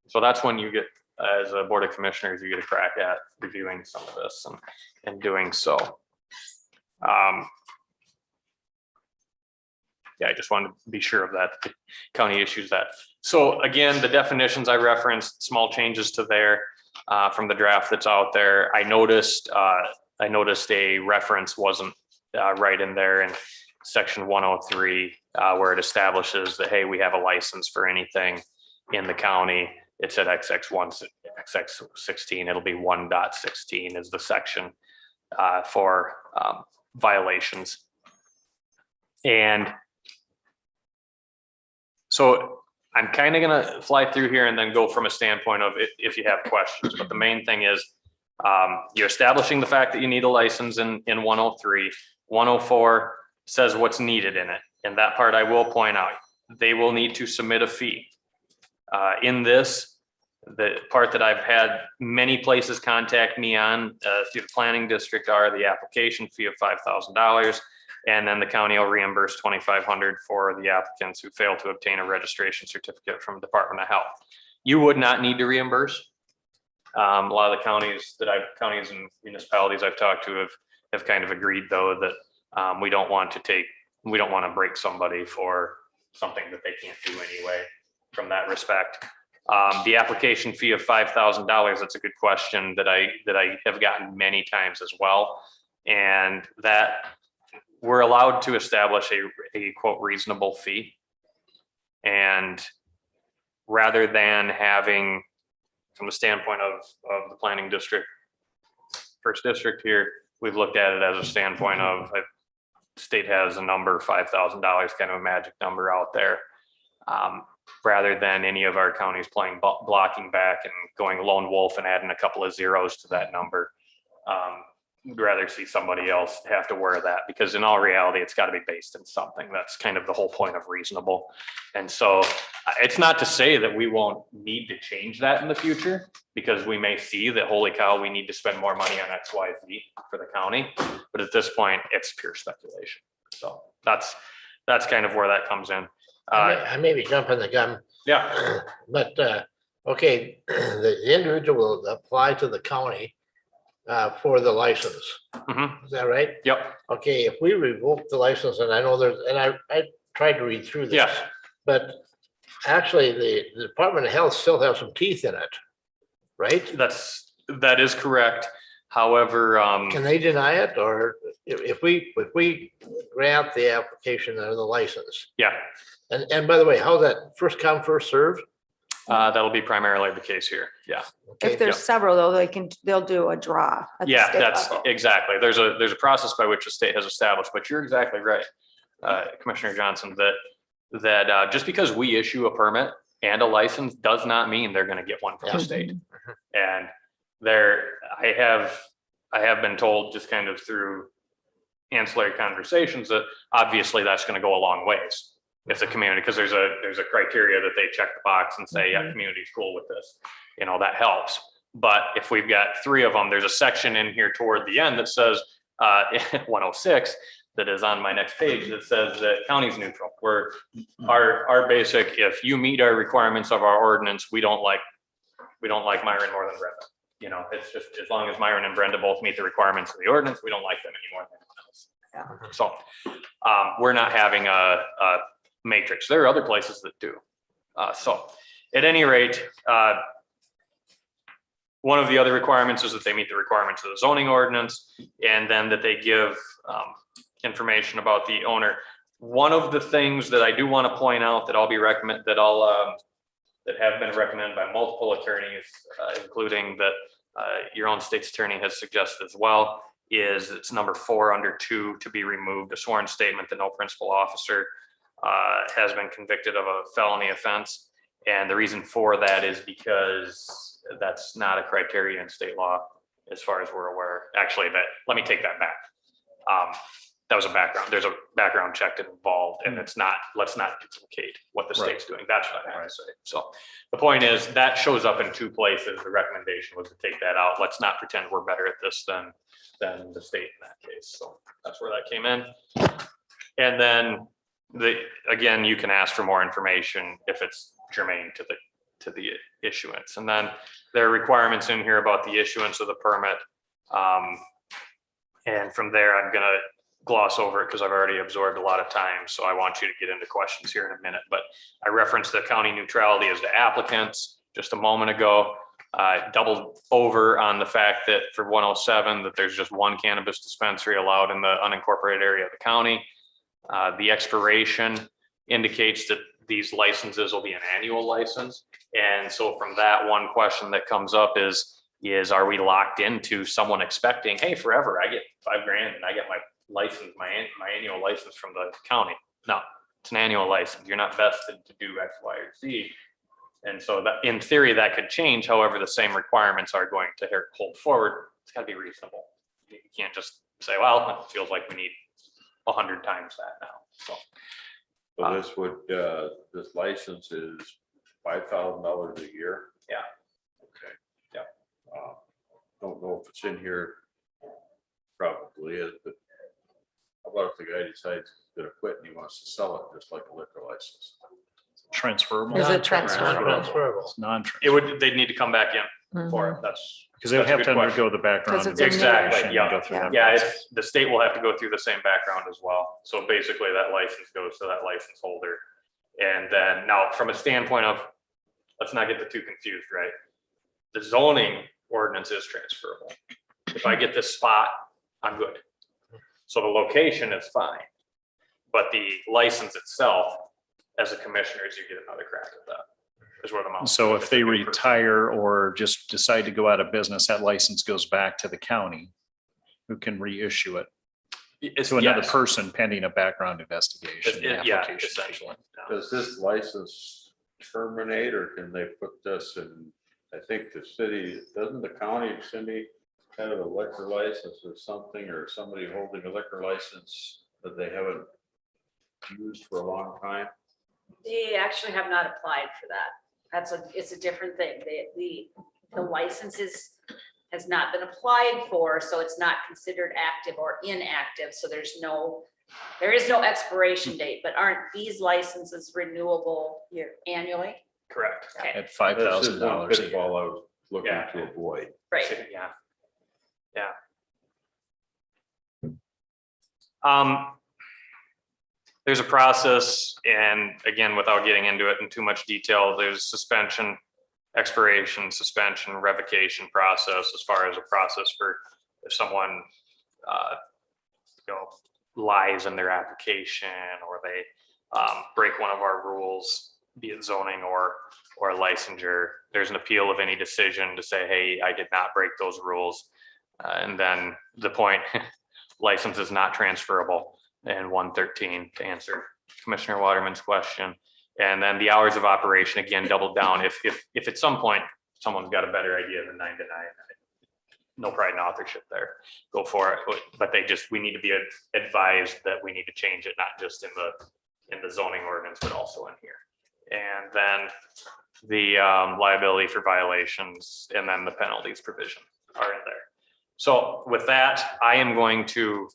So that's when you get, as a Board of Commissioners, you get a crack at reviewing some of this and doing so. Yeah, I just wanted to be sure of that. The county issues that. So again, the definitions I referenced, small changes to there from the draft that's out there. I noticed a reference wasn't right in there in section 103 where it establishes that, hey, we have a license for anything in the county. It's at XX1, XX16. It'll be 1.16 is the section for violations. And so I'm kind of going to fly through here and then go from a standpoint of if you have questions. But the main thing is you're establishing the fact that you need a license in 103. 104 says what's needed in it. And that part I will point out. They will need to submit a fee. In this, the part that I've had many places contact me on through the planning district are the application fee of $5,000. And then the county will reimburse $2,500 for the applicants who fail to obtain a registration certificate from Department of Health. You would not need to reimburse. A lot of the counties and municipalities I've talked to have kind of agreed though that we don't want to break somebody for something that they can't do anyway from that respect. The application fee of $5,000, that's a good question that I have gotten many times as well. And that we're allowed to establish a quote reasonable fee. And rather than having, from the standpoint of the planning district, first district here, we've looked at it as a standpoint of state has a number, $5,000, kind of a magic number out there. Rather than any of our counties playing blocking back and going lone wolf and adding a couple of zeros to that number. We'd rather see somebody else have to wear that, because in all reality, it's got to be based in something. That's kind of the whole point of reasonable. And so it's not to say that we won't need to change that in the future, because we may see that, holy cow, we need to spend more money on X, Y, Z for the county. But at this point, it's pure speculation. So that's kind of where that comes in. I may be jumping the gun. Yeah. But, okay, the individual will apply to the county for the license. Mm-hmm. Is that right? Yep. Okay, if we revoke the license, and I know I tried to read through this. Yeah. But actually, the Department of Health still has some teeth in it, right? That is correct. However, Can they deny it, or if we grant the application or the license? yeah, And by the way, how's that, first come, first served? that'll be primarily the case here. Yeah. Okay. If there's several though, they'll do a draw. at the Yeah, state that's level. exactly. There's a process by which the state has established, but you're exactly right, Commissioner Johnson, that just because we issue a permit and a license does not mean they're going to get one from the state. And I have been told, just kind of through ancillary conversations, that obviously that's going to go a long ways. It's a community, because there's a criteria that they check the box and say, yeah, community's cool with this. You know, that helps. But if we've got 3 of them, there's a section in here toward the end that says 106 that is on my next page that says that county's neutral. Where our basic, if you meet our requirements of our ordinance, we don't like Myron more than Brenda. You know, it's just as long as Myron and Brenda both meet the requirements of the ordinance, we don't like them any more than anyone else. So we're not having a matrix. There are other places that do. So at any rate, one of the other requirements is that they meet the requirements of the zoning ordinance, and then that they give information about the owner. One of the things that I do want to point out that that have been recommended by multiple attorneys, including that your own state's attorney has suggested as well, is it's number 4 under 2 to be removed, a sworn statement that no principal officer has been convicted of a felony offense. And the reason for that is because that's not a criteria in state law, as far as we're aware. Actually, let me take that back. That was a background. There's a background check involved, and let's not duplicate what the state's doing. That's what I have to say. So the point is that shows up in 2 places. The recommendation was to take that out. Let's not pretend we're better at this than the state in that case. So that's where that came in. And then again, you can ask for more information if it's germane to the issuance. And then there are requirements in here about the issuance of the permit. And from there, I'm gonna gloss over it because I've already absorbed a lot of time. So I want you to get into questions here in a minute, but I referenced the county neutrality as the applicants just a moment ago. Doubled over on the fact that for 107, that there's just 1 cannabis dispensary allowed in the unincorporated area of the county. The expiration indicates that these licenses will be an annual license. And so from that, one question that comes up is are we locked into someone expecting, hey, forever, I get $5,000 and I get my license, my annual license from the county? No, it's an annual license. You're not vested to do X, Y, or Z. And so that in theory that could change. However, the same requirements are going to hold forward. It's got to be reasonable. You can't just say, well, it feels like we need 100 times that now. So this license is $5,000 a year? Yeah. Okay. Yeah. Don't know if it's in here. Probably is, but how about if the guy decides he's gonna quit and he wants to sell it just like a liquor license? Transferable. Is it transferable? Transferable. It's non-transferable. they'd need to come back in for it. That's Because they would have that's a to good undergo the background. Because it's a new- investigation and Yeah. go through that Yeah, process. the state will have to go through the same background as well. So basically that license goes to that license holder. And then now from a standpoint of, let's not get the 2 confused, right? The zoning ordinance is transferable. If I get this spot, I'm good. So the location is fine. But the license itself, as a commissioners, you get another crack at that. Is where the mouse. So if they retire or just decide to go out of business, that license goes back to the county, who can reissue it It's to another yes. person pending a background investigation. Yeah, application. essentially. Does this license terminate, or can they put this in? I think the city, doesn't the county, Cindy, have a liquor license or something, or somebody holding a liquor license that they haven't used for a long time? They actually have not applied for that. It's a different thing. The licenses has not been applied for, so it's not considered active or inactive. So there is no expiration date, but aren't these licenses renewable annually? Correct. Okay, At This is one $5,000 a year. pitfall I was looking Yeah. to avoid. right. Yeah. Yeah. There's a process, and again, without getting into it in too much detail, there's suspension, expiration, suspension, revocation process as far as a process for if someone, lies in their application, or they break one of our rules, be it zoning or licensure, there's an appeal of any decision to say, hey, I did not break those rules. And then the point, license is not transferable in 113 to answer Commissioner Waterman's question. And then the hours of operation, again, doubled down. If at some point someone's got a better idea than 9 to 9, no pride in authorship there, go for it. But we need to be advised that we need to change it, not just in the zoning ordinance, but also in here. And then the liability for violations, and then the penalties provision are in there. So with that, I am going to,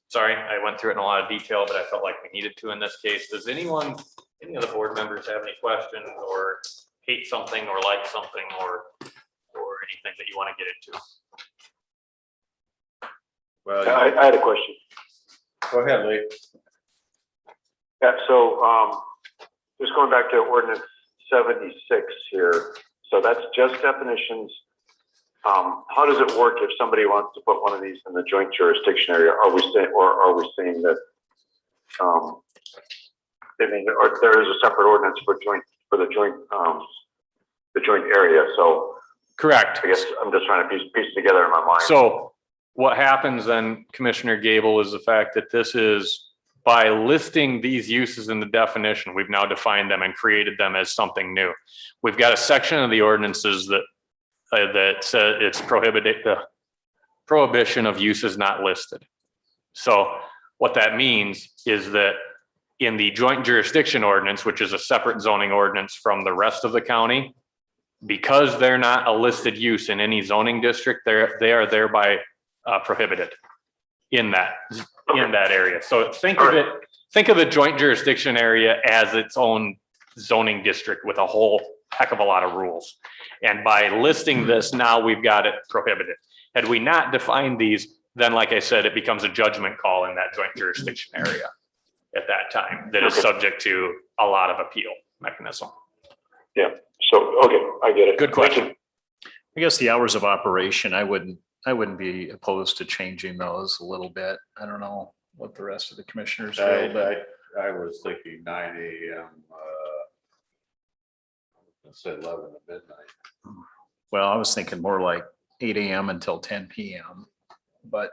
sorry, I went through it in a lot of detail, but I felt like we needed to in this case. Does any of the board members have any questions, or hate something, or like something, or anything that you want to get into? Well, I had a question. go ahead, Lee. Yeah, so just going back to Ordinance 76 here. So that's just definitions. How does it work if somebody wants to put one of these in the joint jurisdiction area? Are we saying that or there is a separate ordinance for the joint area? So Correct. I guess I'm just trying to piece it together in my mind. So what happens then, Commissioner Gable, is the fact that this is, by listing these uses in the definition, we've now defined them and created them as something new. We've got a section of the ordinances that says it's prohibited, the prohibition of uses not listed. So what that means is that in the joint jurisdiction ordinance, which is a separate zoning ordinance from the rest of the county, because they're not a listed use in any zoning district, they are thereby prohibited in that area. So think of the joint jurisdiction area as its own zoning district with a whole heck of a lot of rules. And by listing this, now we've got it prohibited. Had we not defined these, then like I said, it becomes a judgment call in that joint jurisdiction area at that time that is subject to a lot of appeal mechanism. Yeah. So, okay, I get it. Good question. I guess the hours of operation, I wouldn't be opposed to changing those a little bit. I don't know what the rest of the commissioners feel, but I was thinking 9 a.m. Let's say 11 to midnight. well, I was thinking more like 8 a.m. until 10 p.m. But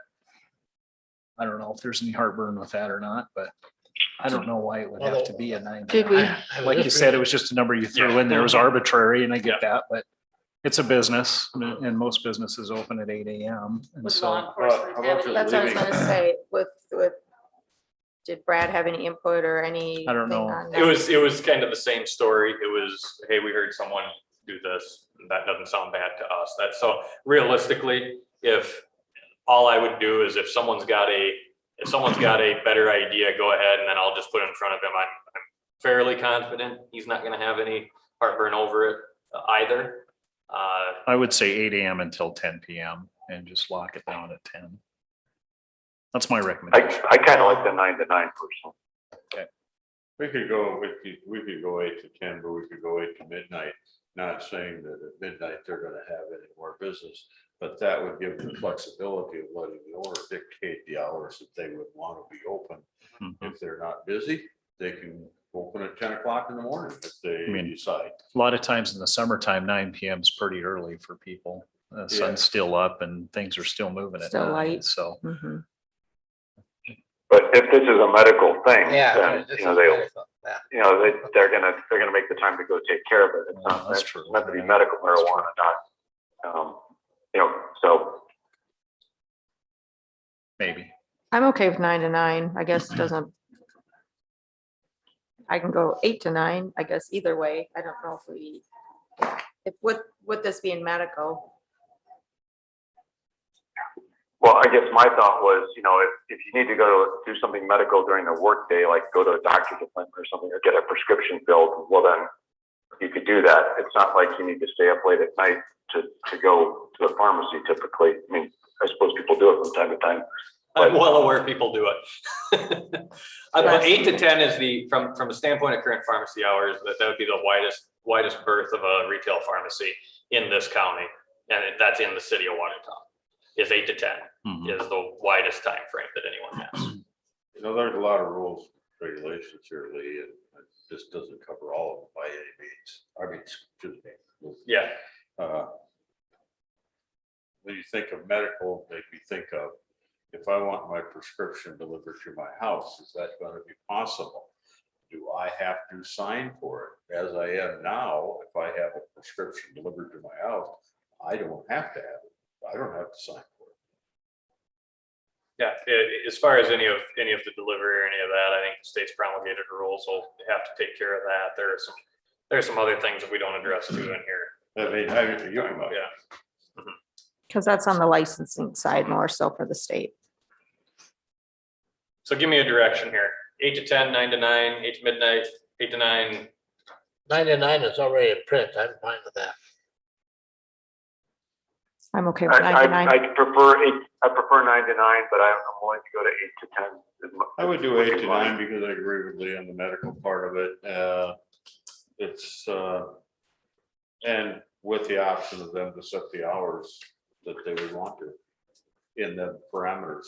I don't know if there's any heartburn with that or not, but I don't know why it would have to be a 9 to Did we- 9. Like you said, it was just a number you threw in there. It was arbitrary, and I get that, but it's a business, and most businesses open at 8 a.m. And With so, law enforcement how about having- just That's what I was leaving- gonna say, with, did Brad have any input or any? I don't know. It was kind of the same story. It was, hey, we heard someone do this. That doesn't sound bad to us. That's so realistically, if all I would do is if someone's got a better idea, go ahead, and then I'll just put it in front of him. I'm fairly confident he's not gonna have any heartburn over it either. I would say 8 a.m. until 10 p.m. and just lock it down at 10. That's my recommendation. I kind of like the 9 to 9 personally. We could go 8 to 10, but we could go 8 to midnight, not saying that at midnight they're gonna have any more business, but that would give them the flexibility of letting the owner dictate the hours that they would want to be open. If they're not busy, they can open at 10 o'clock in the morning if they decide. A lot of times in the summertime, 9 p.m. is pretty early for people. The sun's still up and things are still moving at Still 9, light. so. Mhm. But if this is a medical thing, Yeah. then, this you know, is they'll, very thought, yeah. you know, they're gonna make the time to go take care of it. It's not, That's it's true. meant to be medical marijuana, not, you know, so. Maybe. I'm okay with 9 to 9, I guess. Doesn't. I can go 8 to 9, I guess, either way. I don't know if with this being medical. Well, I guess my thought was, you know, if you need to go do something medical during the workday, like go to a doctor's appointment or something, or get a prescription filled, well then you could do that. It's not like you need to stay up late at night to go to the pharmacy typically. I mean, I suppose people do it from time to time. I'm well aware people do it. But 8 to 10 is from the standpoint of current pharmacy hours, that would be the widest berth of a retail pharmacy in this county. And that's in the city of Watertown. is 8 to 10 Mhm. is the widest time frame that anyone has. You know, there's a lot of rules, regulations here, Lee, and this doesn't cover all of them by any means. I mean, excuse me. Yeah. When you think of medical, make me think of, if I want my prescription delivered to my house, is that going to be possible? Do I have to sign for it? As I am now, if I have a prescription delivered to my house, I don't have to have it. I don't have to sign for it. Yeah, as far as any of the delivery or any of that, I think the state's promulgated rules will have to take care of that. There are some other things that we don't address too in here. I mean, Yeah. Because that's on the licensing side more so for the state. So give me a direction here. 8 to 10, 9 to 9, 8 to midnight, 8 to 9. 99 is already in print. I'm fine with that. I'm okay with 9 to 9. I prefer 8. I prefer 9 to 9, but I'm willing to go to 8 to 10. I would do 8 to 9 because I agree with Lee on the medical part of it. It's and with the option of them to set the hours that they would want to in the parameters.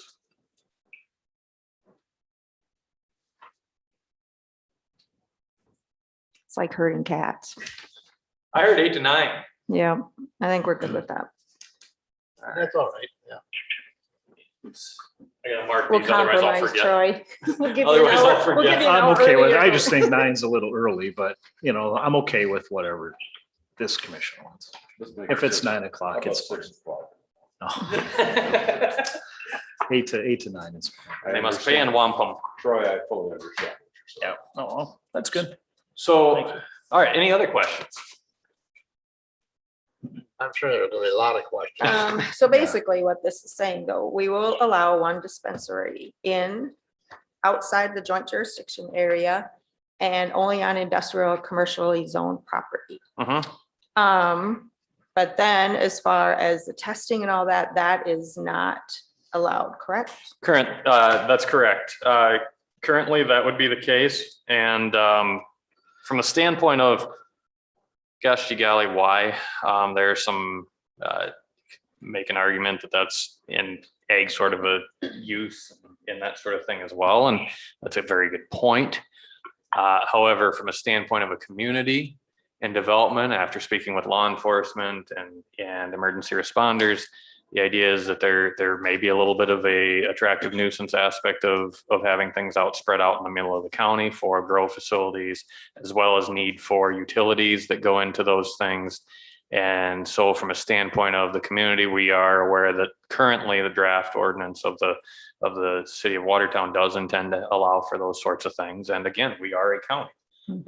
It's like herding cats. I heard 8 to 9. Yeah, I think we're good with that. That's all right, yeah. I gotta mark We'll these, otherwise I'll compromise, forget. Troy. We'll give you Otherwise I'll an hour- we'll forget. give you an I'm hour okay with it. I earlier. just think 9's a little early, but you know, I'm okay with whatever this commission wants. If it's 9 o'clock, it's 6 o'clock. no. 8 to 9 is fine. They must pay in wampum. Troy, I fully understand what you're saying. Yeah. Oh, well, that's good. So, Thank you. all right, any other questions? I'm sure there'll be a lot of questions. So basically what this is saying though, we will allow one dispensary in outside the joint jurisdiction area and only on industrial or commercially zoned property. But then as far as the testing and all that, that is not allowed, correct? That's correct. Currently, that would be the case. And from a standpoint of, gosh, golly, why? There's some make an argument that that's in ag sort of a use in that sort of thing as well. And that's a very good point. However, from a standpoint of a community and development, after speaking with law enforcement and emergency responders, the idea is that there may be a little bit of a attractive nuisance aspect of having things spread out in the middle of the county for grow facilities, as well as need for utilities that go into those things. And so from a standpoint of the community, we are aware that currently the draft ordinance of the city of Watertown does intend to allow for those sorts of things. And again, we are a county.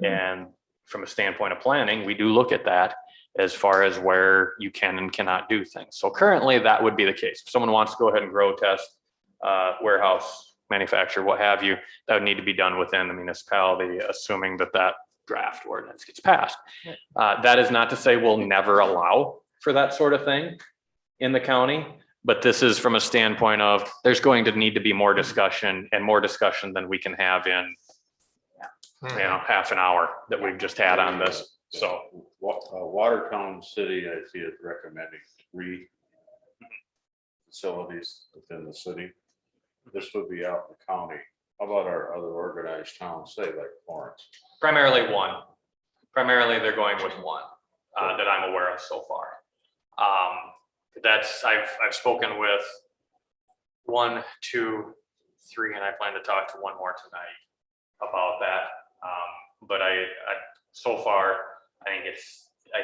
And from a standpoint of planning, we do look at that as far as where you can and cannot do things. So currently that would be the case. If someone wants to go ahead and grow test, warehouse, manufacture, what have you, that would need to be done within the municipality, assuming that that draft ordinance gets passed. That is not to say we'll never allow for that sort of thing in the county, but this is from a standpoint of there's going to need to be more discussion and more discussion than we can have in half an hour that we've just had on this. So Watertown City, I see is recommending 3 facilities within the city. This would be out in the county. How about our other organized towns, say like Florence? primarily one. Primarily, they're going with one that I'm aware of so far. That's I've spoken with 1, 2, 3, and I plan to talk to one more tonight about that. But I so far, I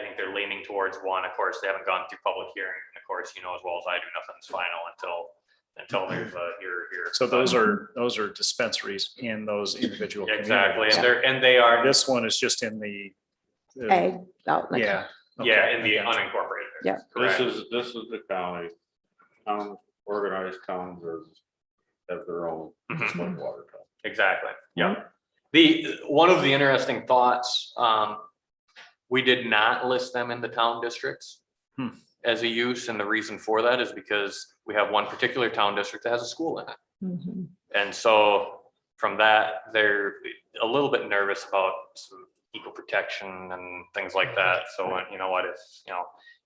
think they're leaning towards one. Of course, they haven't gone through public hearing. And of course, as well as I do, nothing's final until there's a here. So those are dispensaries in those individual Exactly, communities. and they are This one is just in the. Ag, out in the Yeah. in the okay. unincorporated. Yeah. This Correct. is the county. Organized towns have their own, just like Watertown. Exactly. Yeah. One of the interesting thoughts, we did not list them in the town districts as a use. And the reason for that is because we have one particular town district that has a school in it. And so from that, they're a little bit nervous about some equal protection and things like that. So you know what,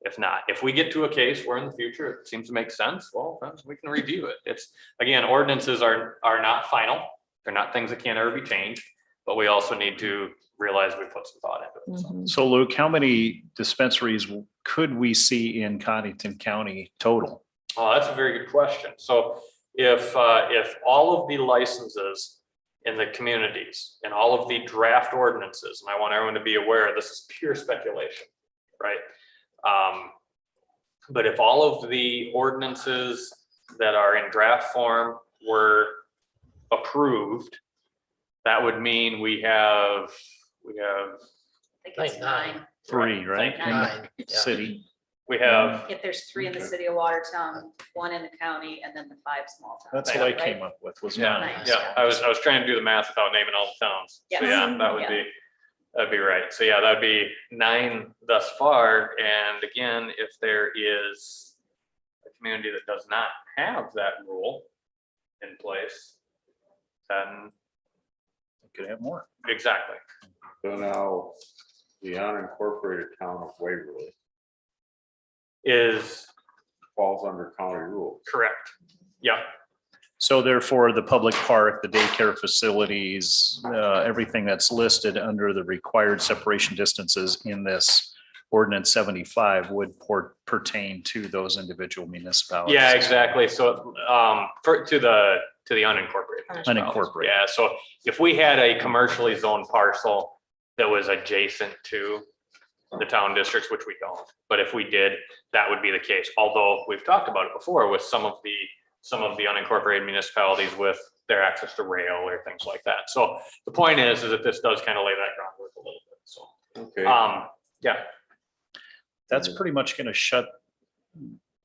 If not, if we get to a case where in the future it seems to make sense, well, then we can review it. It's, again, ordinances are not final. They're not things that can't ever be changed, but we also need to realize we put some thought into it. So, Mhm. So Luke, how many dispensaries could we see in Codington County total? oh, that's a very good question. So if all of the licenses in the communities and all of the draft ordinances, and I want everyone to be aware, this is pure speculation, right? But if all of the ordinances that are in draft form were approved, that would mean we have, I think it's Like nine. 9. 3, right? Thank In the 9, yeah. city. we have, If there's 3 in the city of Watertown, 1 in the county, and then the 5 small towns. That's what I right? came up with, was yeah, 9. yeah, I was trying to do the math without naming all the towns. So Yes. yeah, that would Yeah. be, that'd be right. So yeah, that'd be 9 thus far. And again, if there is a community that does not have that rule in place, then Could have more. exactly. So now, the unincorporated town of Waverly Is falls under county rules. correct. Yeah, So therefore, the public park, the daycare facilities, everything that's listed under the required separation distances in this ordinance 75 would pertain to those individual municipalities. yeah, exactly. So to the unincorporated. Unincorporated. Yeah, so if we had a commercially zoned parcel that was adjacent to the town districts, which we don't, but if we did, that would be the case. Although we've talked about it before with some of the unincorporated municipalities with their access to rail or things like that. So the point is that this does kind of lay that groundwork a little bit. So, Okay, yeah, That's pretty much going to shut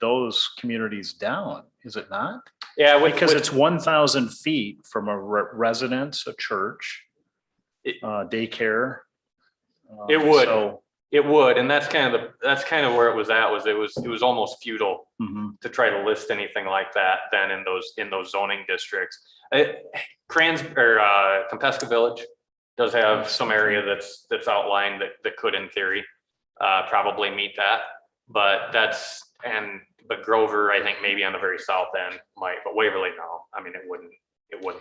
those communities down, is it not? yeah, Because it's 1,000 feet from a residence, a church, daycare. It would. So, it would, and that's kind of where it was at. Was it was almost futile mhm. to try to list anything like that then in those zoning districts. Compesca Village does have some area that's outlined that could in theory probably meet that, but Grover, I think maybe on the very south end might, but Waverly, no. I mean, it wouldn't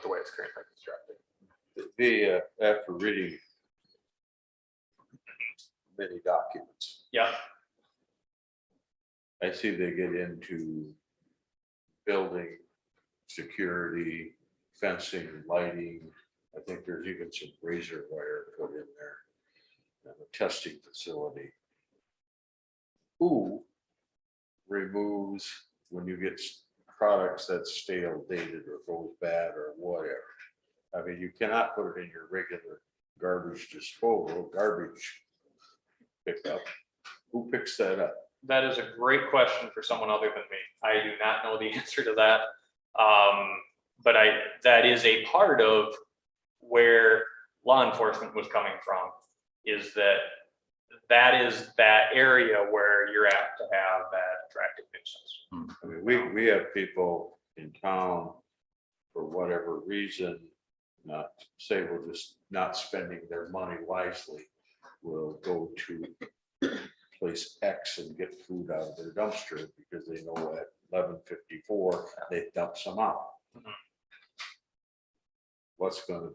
the way it's currently constructed. after reading many documents, Yeah, I see they get into building, security, fencing, lighting. I think there's even some razor wire put in there. And a testing facility. Who removes when you get products that's stale, dated, or goes bad, or whatever? I mean, you cannot put it in your regular garbage disposal, garbage pickup. Who picks that up? that is a great question for someone other than me. I do not know the answer to that. But that is a part of where law enforcement was coming from, is that is that area where you're apt to have that attractive nuisance. I mean, we have people in town for whatever reason, not say we're just not spending their money wisely, will go to place X and get food out of their dumpster because they know at 11:54 they dump some out. What's gonna,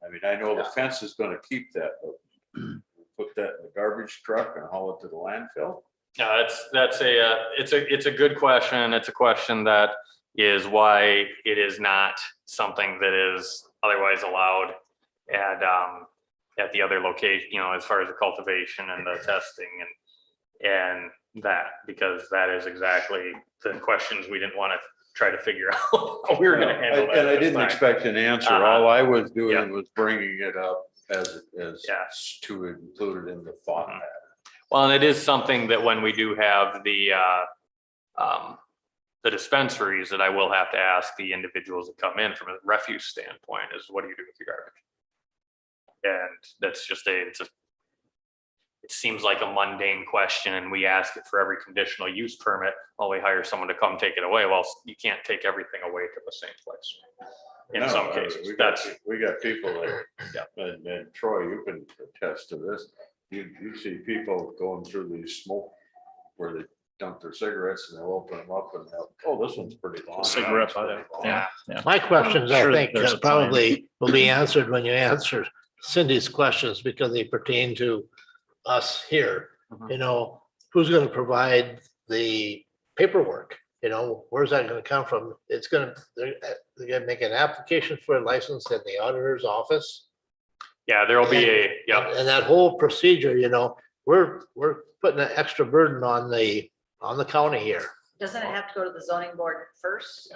I mean, I know the fence is gonna keep that, but put that in the garbage truck and haul it to the landfill? No, it's a good question. It's a question that is why it is not something that is otherwise allowed at the other location, as far as the cultivation and the testing and that, because that is exactly the questions we didn't want to try to figure out how we were going to handle that. And I at this didn't time. expect an answer. Uh-huh. All I was doing Yeah. was bringing it up as Yeah. to include it in the thought pattern. Well, and it is something that when we do have the dispensaries, that I will have to ask the individuals that come in from a refuse standpoint is, what do you do with your garbage? And that's just it seems like a mundane question, and we ask it for every conditional use permit. Well, we hire someone to come take it away. Well, you can't take everything away to the same place. In No, some I mean, cases, we got people there. Yeah. And Troy, you can attest to this. You see people going through these smoke where they dump their cigarettes and they'll open them up and they'll, oh, this one's pretty long. Cigarette That one's butt, pretty long. yeah. My questions, I Sure, think, there's a plan. probably will be answered when you answer Cindy's questions because they pertain to us here. Mhm. You know, who's gonna provide the paperwork? You know, where's that gonna come from? It's gonna, they're gonna make an application for a license in the auditor's office. Yeah, there'll be a, yep, And that whole procedure, you know, we're putting an extra burden on the county here. Doesn't it have to go to the zoning board first?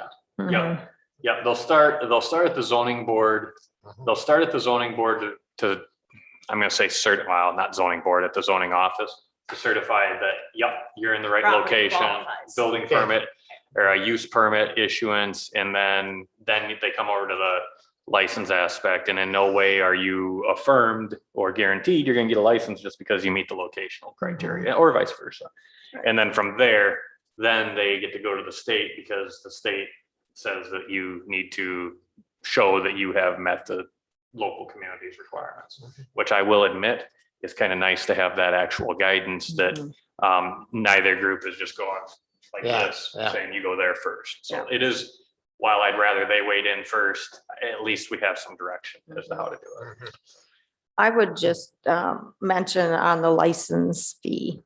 yep, yep. They'll start at the zoning board. They'll start at the zoning board to I'm gonna say well, not zoning board, at the zoning office to certify that, yep, you're in the right Property location, qualifies. building Okay. permit or a use permit issuance, and then they come over to the license aspect, and in no way are you affirmed or guaranteed you're gonna get a license just because you meet the locational criteria, or vice versa. And then from there, then they get to go to the state because the state says that you need to show that you have met the local community's requirements, which I will admit is kind of nice to have that actual guidance that neither group is just going like Yeah, this, yeah. saying you go there first. So it is, while I'd rather they wade in first, at least we have some direction as to how to do it. I would just mention on the license fee.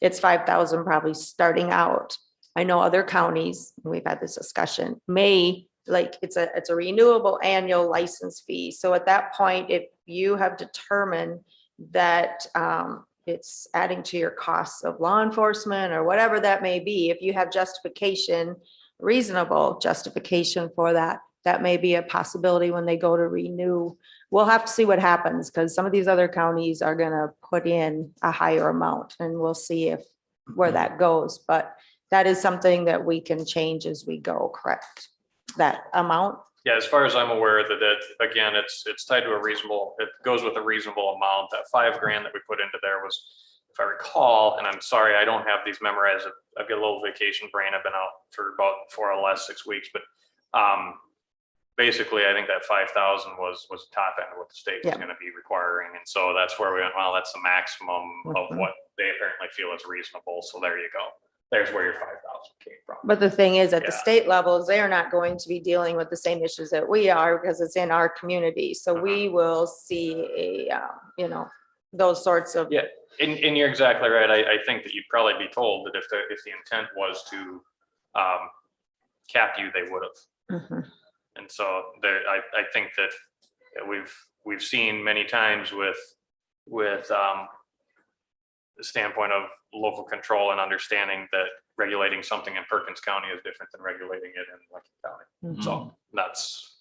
It's 5,000 probably starting out. I know other counties, we've had this discussion, may, like, it's a renewable annual license fee. So at that point, if you have determined that it's adding to your costs of law enforcement or whatever that may be, if you have justification, reasonable justification for that, that may be a possibility when they go to renew. We'll have to see what happens because some of these other counties are gonna put in a higher amount and we'll see where that goes. But that is something that we can change as we go, correct? That amount? Yeah, as far as I'm aware that again, it's tied to a reasonable, it goes with a reasonable amount. That $5,000 that we put into there was, if I recall, and I'm sorry, I don't have these memorized. I've got a little vacation brain. I've been out for about 4 of the last 6 weeks, but basically I think that 5,000 was the top end of what the state was Yeah. going to be requiring. And so that's where we went, well, that's the maximum of Mhm. what they apparently feel is reasonable. So there you go. There's where your 5,000 came from. But the thing is, at the Yeah. state levels, they are not going to be dealing with the same issues that we are because it's in our community. So we will see those sorts of. Yeah, and you're exactly right. I think that you'd probably be told that if the intent was to cap you, they would have. Mhm. And so there, I think that we've seen many times with the standpoint of local control and understanding that regulating something in Perkins County is different than regulating it in Lincoln County. So that's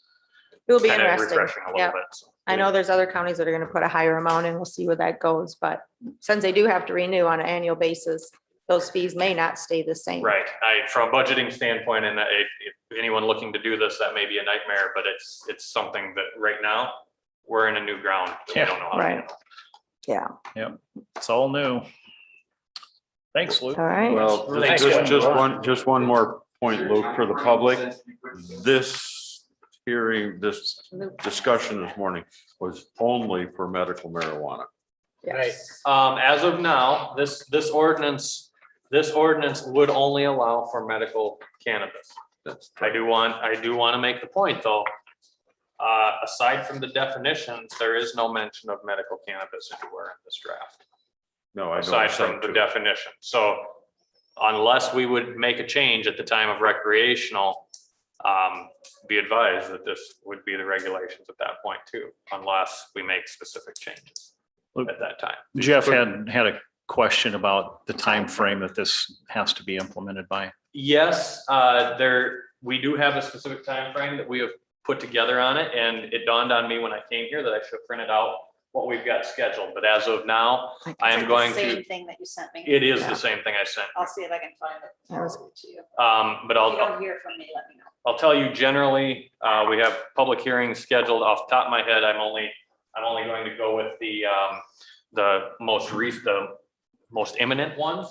It'll be kind of interesting. refreshing a Yeah. little bit. So. I know there's other counties that are going to put a higher amount and we'll see where that goes. But since they do have to renew on an annual basis, those fees may not stay the same. Right, from a budgeting standpoint, and if anyone looking to do this, that may be a nightmare, but it's something that right now, we're in a new ground. that we Yeah, don't know how to right. handle. Yeah. It's all new. Thanks, Luke. All right. Well, Thanks, just one more point, Luke, for the public. This hearing, this discussion this morning was only for medical marijuana. Yes. As of now, this ordinance would only allow for medical cannabis. I do want to make the point, though, aside from the definitions, there is no mention of medical cannabis anywhere in this draft. No, I don't. Aside from the definition. So unless we would make a change at the time of recreational, be advised that this would be the regulations at that point too, unless we make specific changes at that time. Jeff had a question about the time frame that this has to be implemented by. Yes, we do have a specific time frame that we have put together on it, and it dawned on me when I came here that I should have printed out what we've got scheduled, but as of now, I am going Same to, thing that you sent me. it is the same thing I sent. I'll see if I can find it. That was- Forward it to you. But If you don't hear from me, let me know. I'll tell you generally, we have public hearings scheduled. Off the top of my head, I'm only going to go with the most imminent ones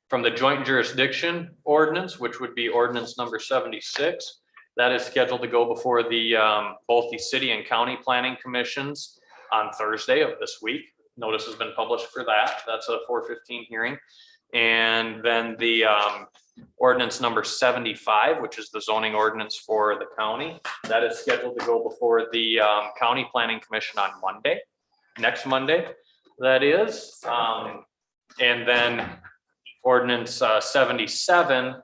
from the joint jurisdiction ordinance, which would be ordinance number 76. That is scheduled to go before both the city and county planning commissions on Thursday of this week. Notice has been published for that. That's a 4:15 hearing. And then the ordinance number 75, which is the zoning ordinance for the county, that is scheduled to go before the County Planning Commission on Monday, next Monday, that is. And then ordinance 77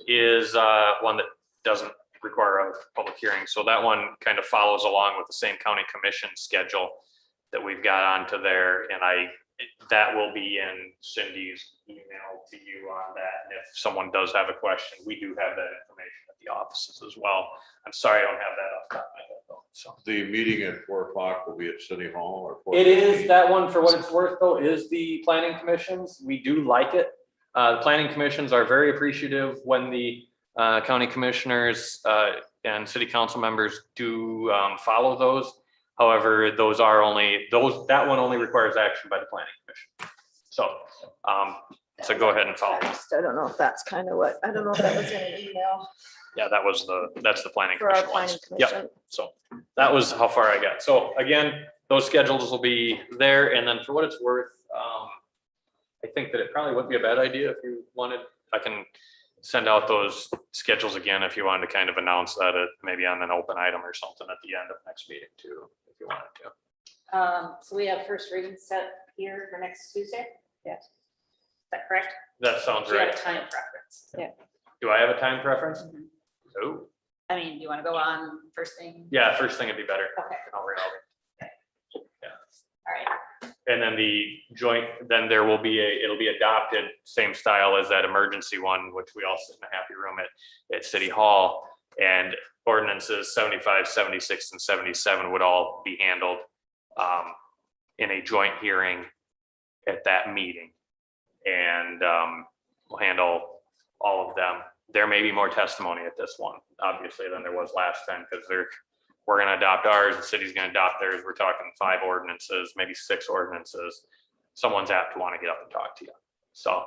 is one that doesn't require a public hearing. So that one kind of follows along with the same county commission schedule that we've got onto there. And that will be in Cindy's email to you on that. And if someone does have a question, we do have that information at the offices as well. I'm sorry, I don't have that off the top of my head though. So The meeting at 4 o'clock will be at City Hall or? it is, that one, for what it's worth though, is the planning commissions. We do like it. The planning commissions are very appreciative when the county commissioners and city council members do follow those. However, that one only requires action by the planning commission. So go ahead and follow. I don't know if that's kind of what, I don't know if that was in an email Yeah, that's the planning for our commission planning ones. Yep. commission. So that was how far I got. So again, those schedules will be there. And then for what it's worth, I think that it probably wouldn't be a bad idea if you wanted, I can send out those schedules again if you wanted to kind of announce that maybe on an open item or something at the end of next meeting too, if you wanted to. So we have first reading set here for next Tuesday? Yes. Is that correct? That sounds Do you have right. a time preference? Yeah. Do I have a time preference? Oh, I mean, do you want to go on first thing? yeah, first thing would be better. Okay. I'll read all. Yeah. All right. And then the joint, then there will be it'll be adopted, same style as that emergency one, which we all sit in a happy room at City Hall. And ordinances 75, 76, and 77 would all be handled in a joint hearing at that meeting. And we'll handle all of them. There may be more testimony at this one, obviously, than there was last time, because we're gonna adopt ours, the city's gonna adopt theirs. We're talking 5 ordinances, maybe 6 ordinances. Someone's apt to want to get up and talk to you. So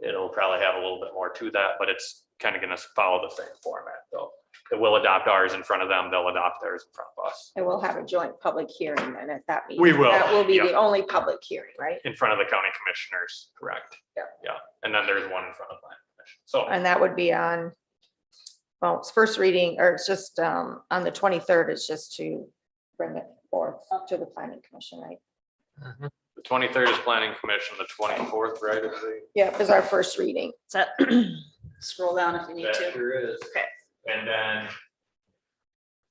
it'll probably have a little bit more to that, but it's kind of gonna follow the same format, though. It will adopt ours in front of them, they'll adopt theirs in front of us. And we'll have a joint public hearing then at that meeting. We will, That will be yeah. the only public hearing, right? In front of the county commissioners, correct? Yeah. Yeah, and then there's one in front of the planning commission. So And that would be on, well, it's first reading, or it's just on the 23rd, it's just to bring it forth to the planning commission, right? the 23rd is planning commission, the 24th, right? is the- Yeah, is our first reading. So scroll down if you need That to. sure is. Okay. And then,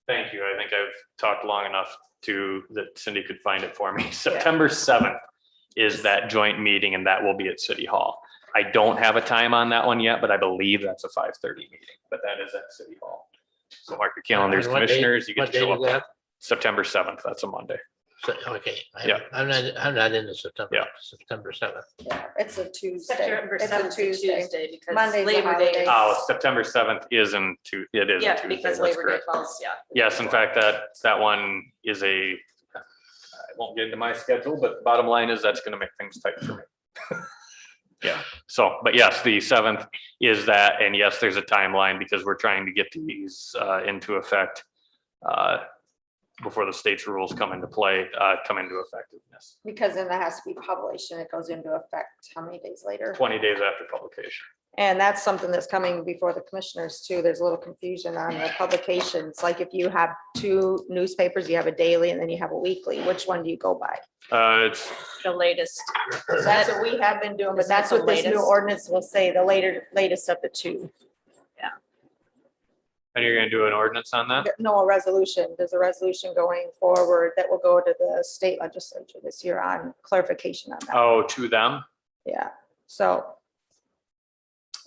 thank you. I think I've talked long enough that Cindy could find it for me. September 7th is that joint meeting, and that will be at City Hall. I don't have a time on that one yet, but I believe that's a 5:30 meeting, but that is at City Hall. So mark your calendars, And what date- commissioners, you get what to date show is up. that? September 7th, that's a Monday. So, okay. Yeah. I'm not in the September, Yeah. September 7th. Yeah, it's a Tuesday. September It's a 7th is Tuesday because Monday's a Labor Day. holiday. Oh, September 7th isn't, it is a Yeah, Tuesday, because that's Labor Day correct. falls, yeah. Yes, in fact, that one is I won't get into my schedule, but bottom line is that's gonna make things tight for me. Yeah, so, but yes, the 7th is that, and yes, there's a timeline because we're trying to get these into effect before the state's rules come into effectiveness, Because then that has to be published and it goes into effect how many days later? 20 days after publication. And that's something that's coming before the commissioners too. There's a little confusion on the publications. Like if you have 2 newspapers, you have a daily and then you have a weekly. Which one do you go by? It's, The latest. That's what we have been doing, but Isn't that's it the what this new latest? ordinance will say, the latest of the 2. and you're gonna do an ordinance on that? No, a resolution. There's a resolution going forward that will go to the state legislature this year on clarification on that. Oh, to them? Yeah, so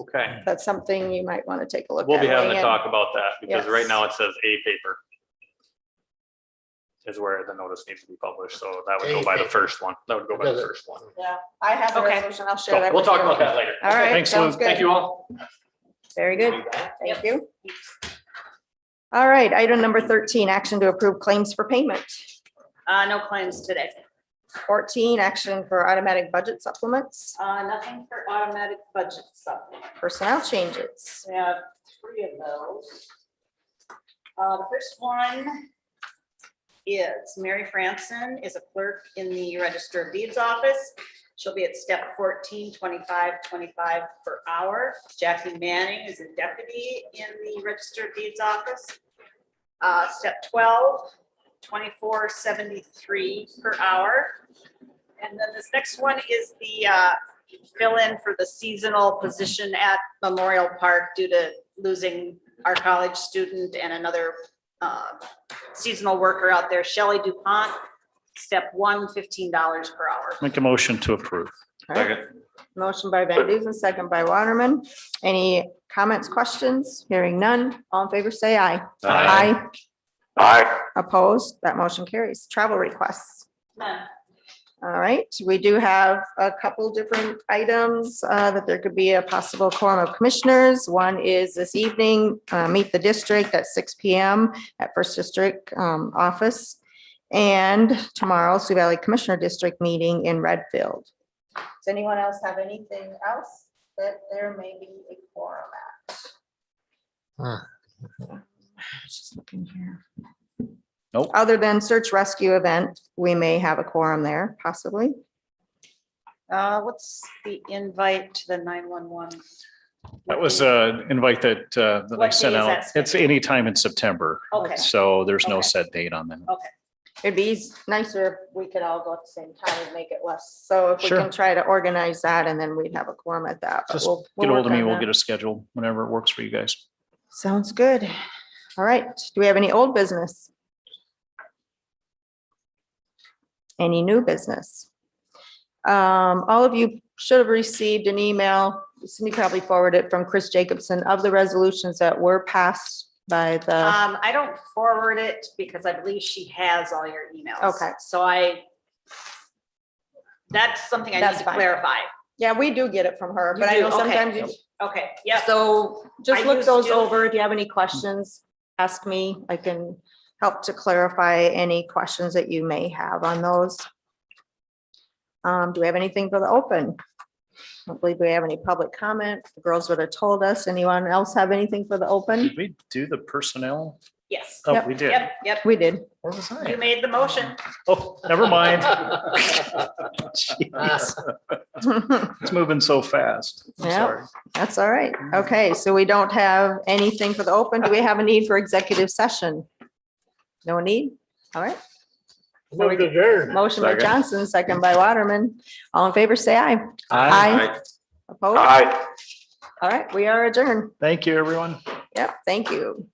Okay, that's something you might want to take a look at. we'll be having weigh to in. talk about that because right Yes. now it says a paper is where the notice needs to be published, so that would go by the first one. That would go by the Does it- first one. Yeah, I have the Okay. resolution. I'll share So that. we'll with talk you. about that later. All right, Thanks, sounds Lou. good. Thank you all. Very good. Thank you. All right, item number 13, action to approve claims for payment. No claims today. 14, action for automatic budget supplements, Nothing for automatic budget supplement. personnel changes. We have 3 of those. The first one is Mary Franson is a clerk in the Register of Deeds office. She'll be at step 14, 25 per hour. Jackie Manning is a deputy in the Register of Deeds office. Step 12, 24.73 per hour. And then this next one is the fill in for the seasonal position at Memorial Park due to losing our college student and another seasonal worker out there, Shelley DuPont. Step 1, $15 per hour. Make a motion to approve. All right. Motion by Van Duzen, second by Waterman. Any comments, questions? Hearing none. All in favor, say aye. Aye. Aye. Opposed? That motion carries. Travel requests. None. All right, we do have a couple different items that there could be a possible quorum of commissioners. One is this evening, meet the district at 6 PM at First District office. And tomorrow, Sioux Valley Commissioner District meeting in Redfield. Does anyone else have anything else that there may be a quorum at? Just looking here. Nope. Other than search rescue event, we may have a quorum there, possibly. What's the invite to the 911? That was an invite that I What sent day is out. that It's anytime in September. Okay. So there's no Okay. set date on that. It'd be nicer if we could all go at the same time and make it less. So if we Sure. can try to organize that and then we'd have a quorum at that. but Just we'll get hold of work me. on We'll that. get a schedule whenever it works for you guys. Sounds good. All right. Do we have any old business? Any new business? All of you should have received an email. Cindy probably forwarded it from Chris Jacobson of the resolutions that were passed by the, I don't forward it because I believe she has all your emails. Okay. So that's something I need That's to fine. clarify. yeah, we do get it from her, You but I do? know Okay. sometimes you. Okay, yeah. So just I look used those to- over. If you have any questions, ask me. I can help to clarify any questions that you may have on those. Do we have anything for the open? I don't believe we have any public comment. The girls would have told us. Anyone else have anything for the open? Did we do the personnel? Yes. Oh, Yep. we did. Yep. We did. Where was You I? made the motion. Oh, never mind. Jeez, it's moving so fast. I'm Yeah. sorry. That's all right. Okay, so we don't have anything for the open. Do we have a need for executive session? No need? All right. Move to adjourn. Motion by Second. Johnson, second by Waterman. All in favor, say aye. Aye. Opposed? Aye. All right, we are adjourned. Thank you, everyone. Yep, thank you.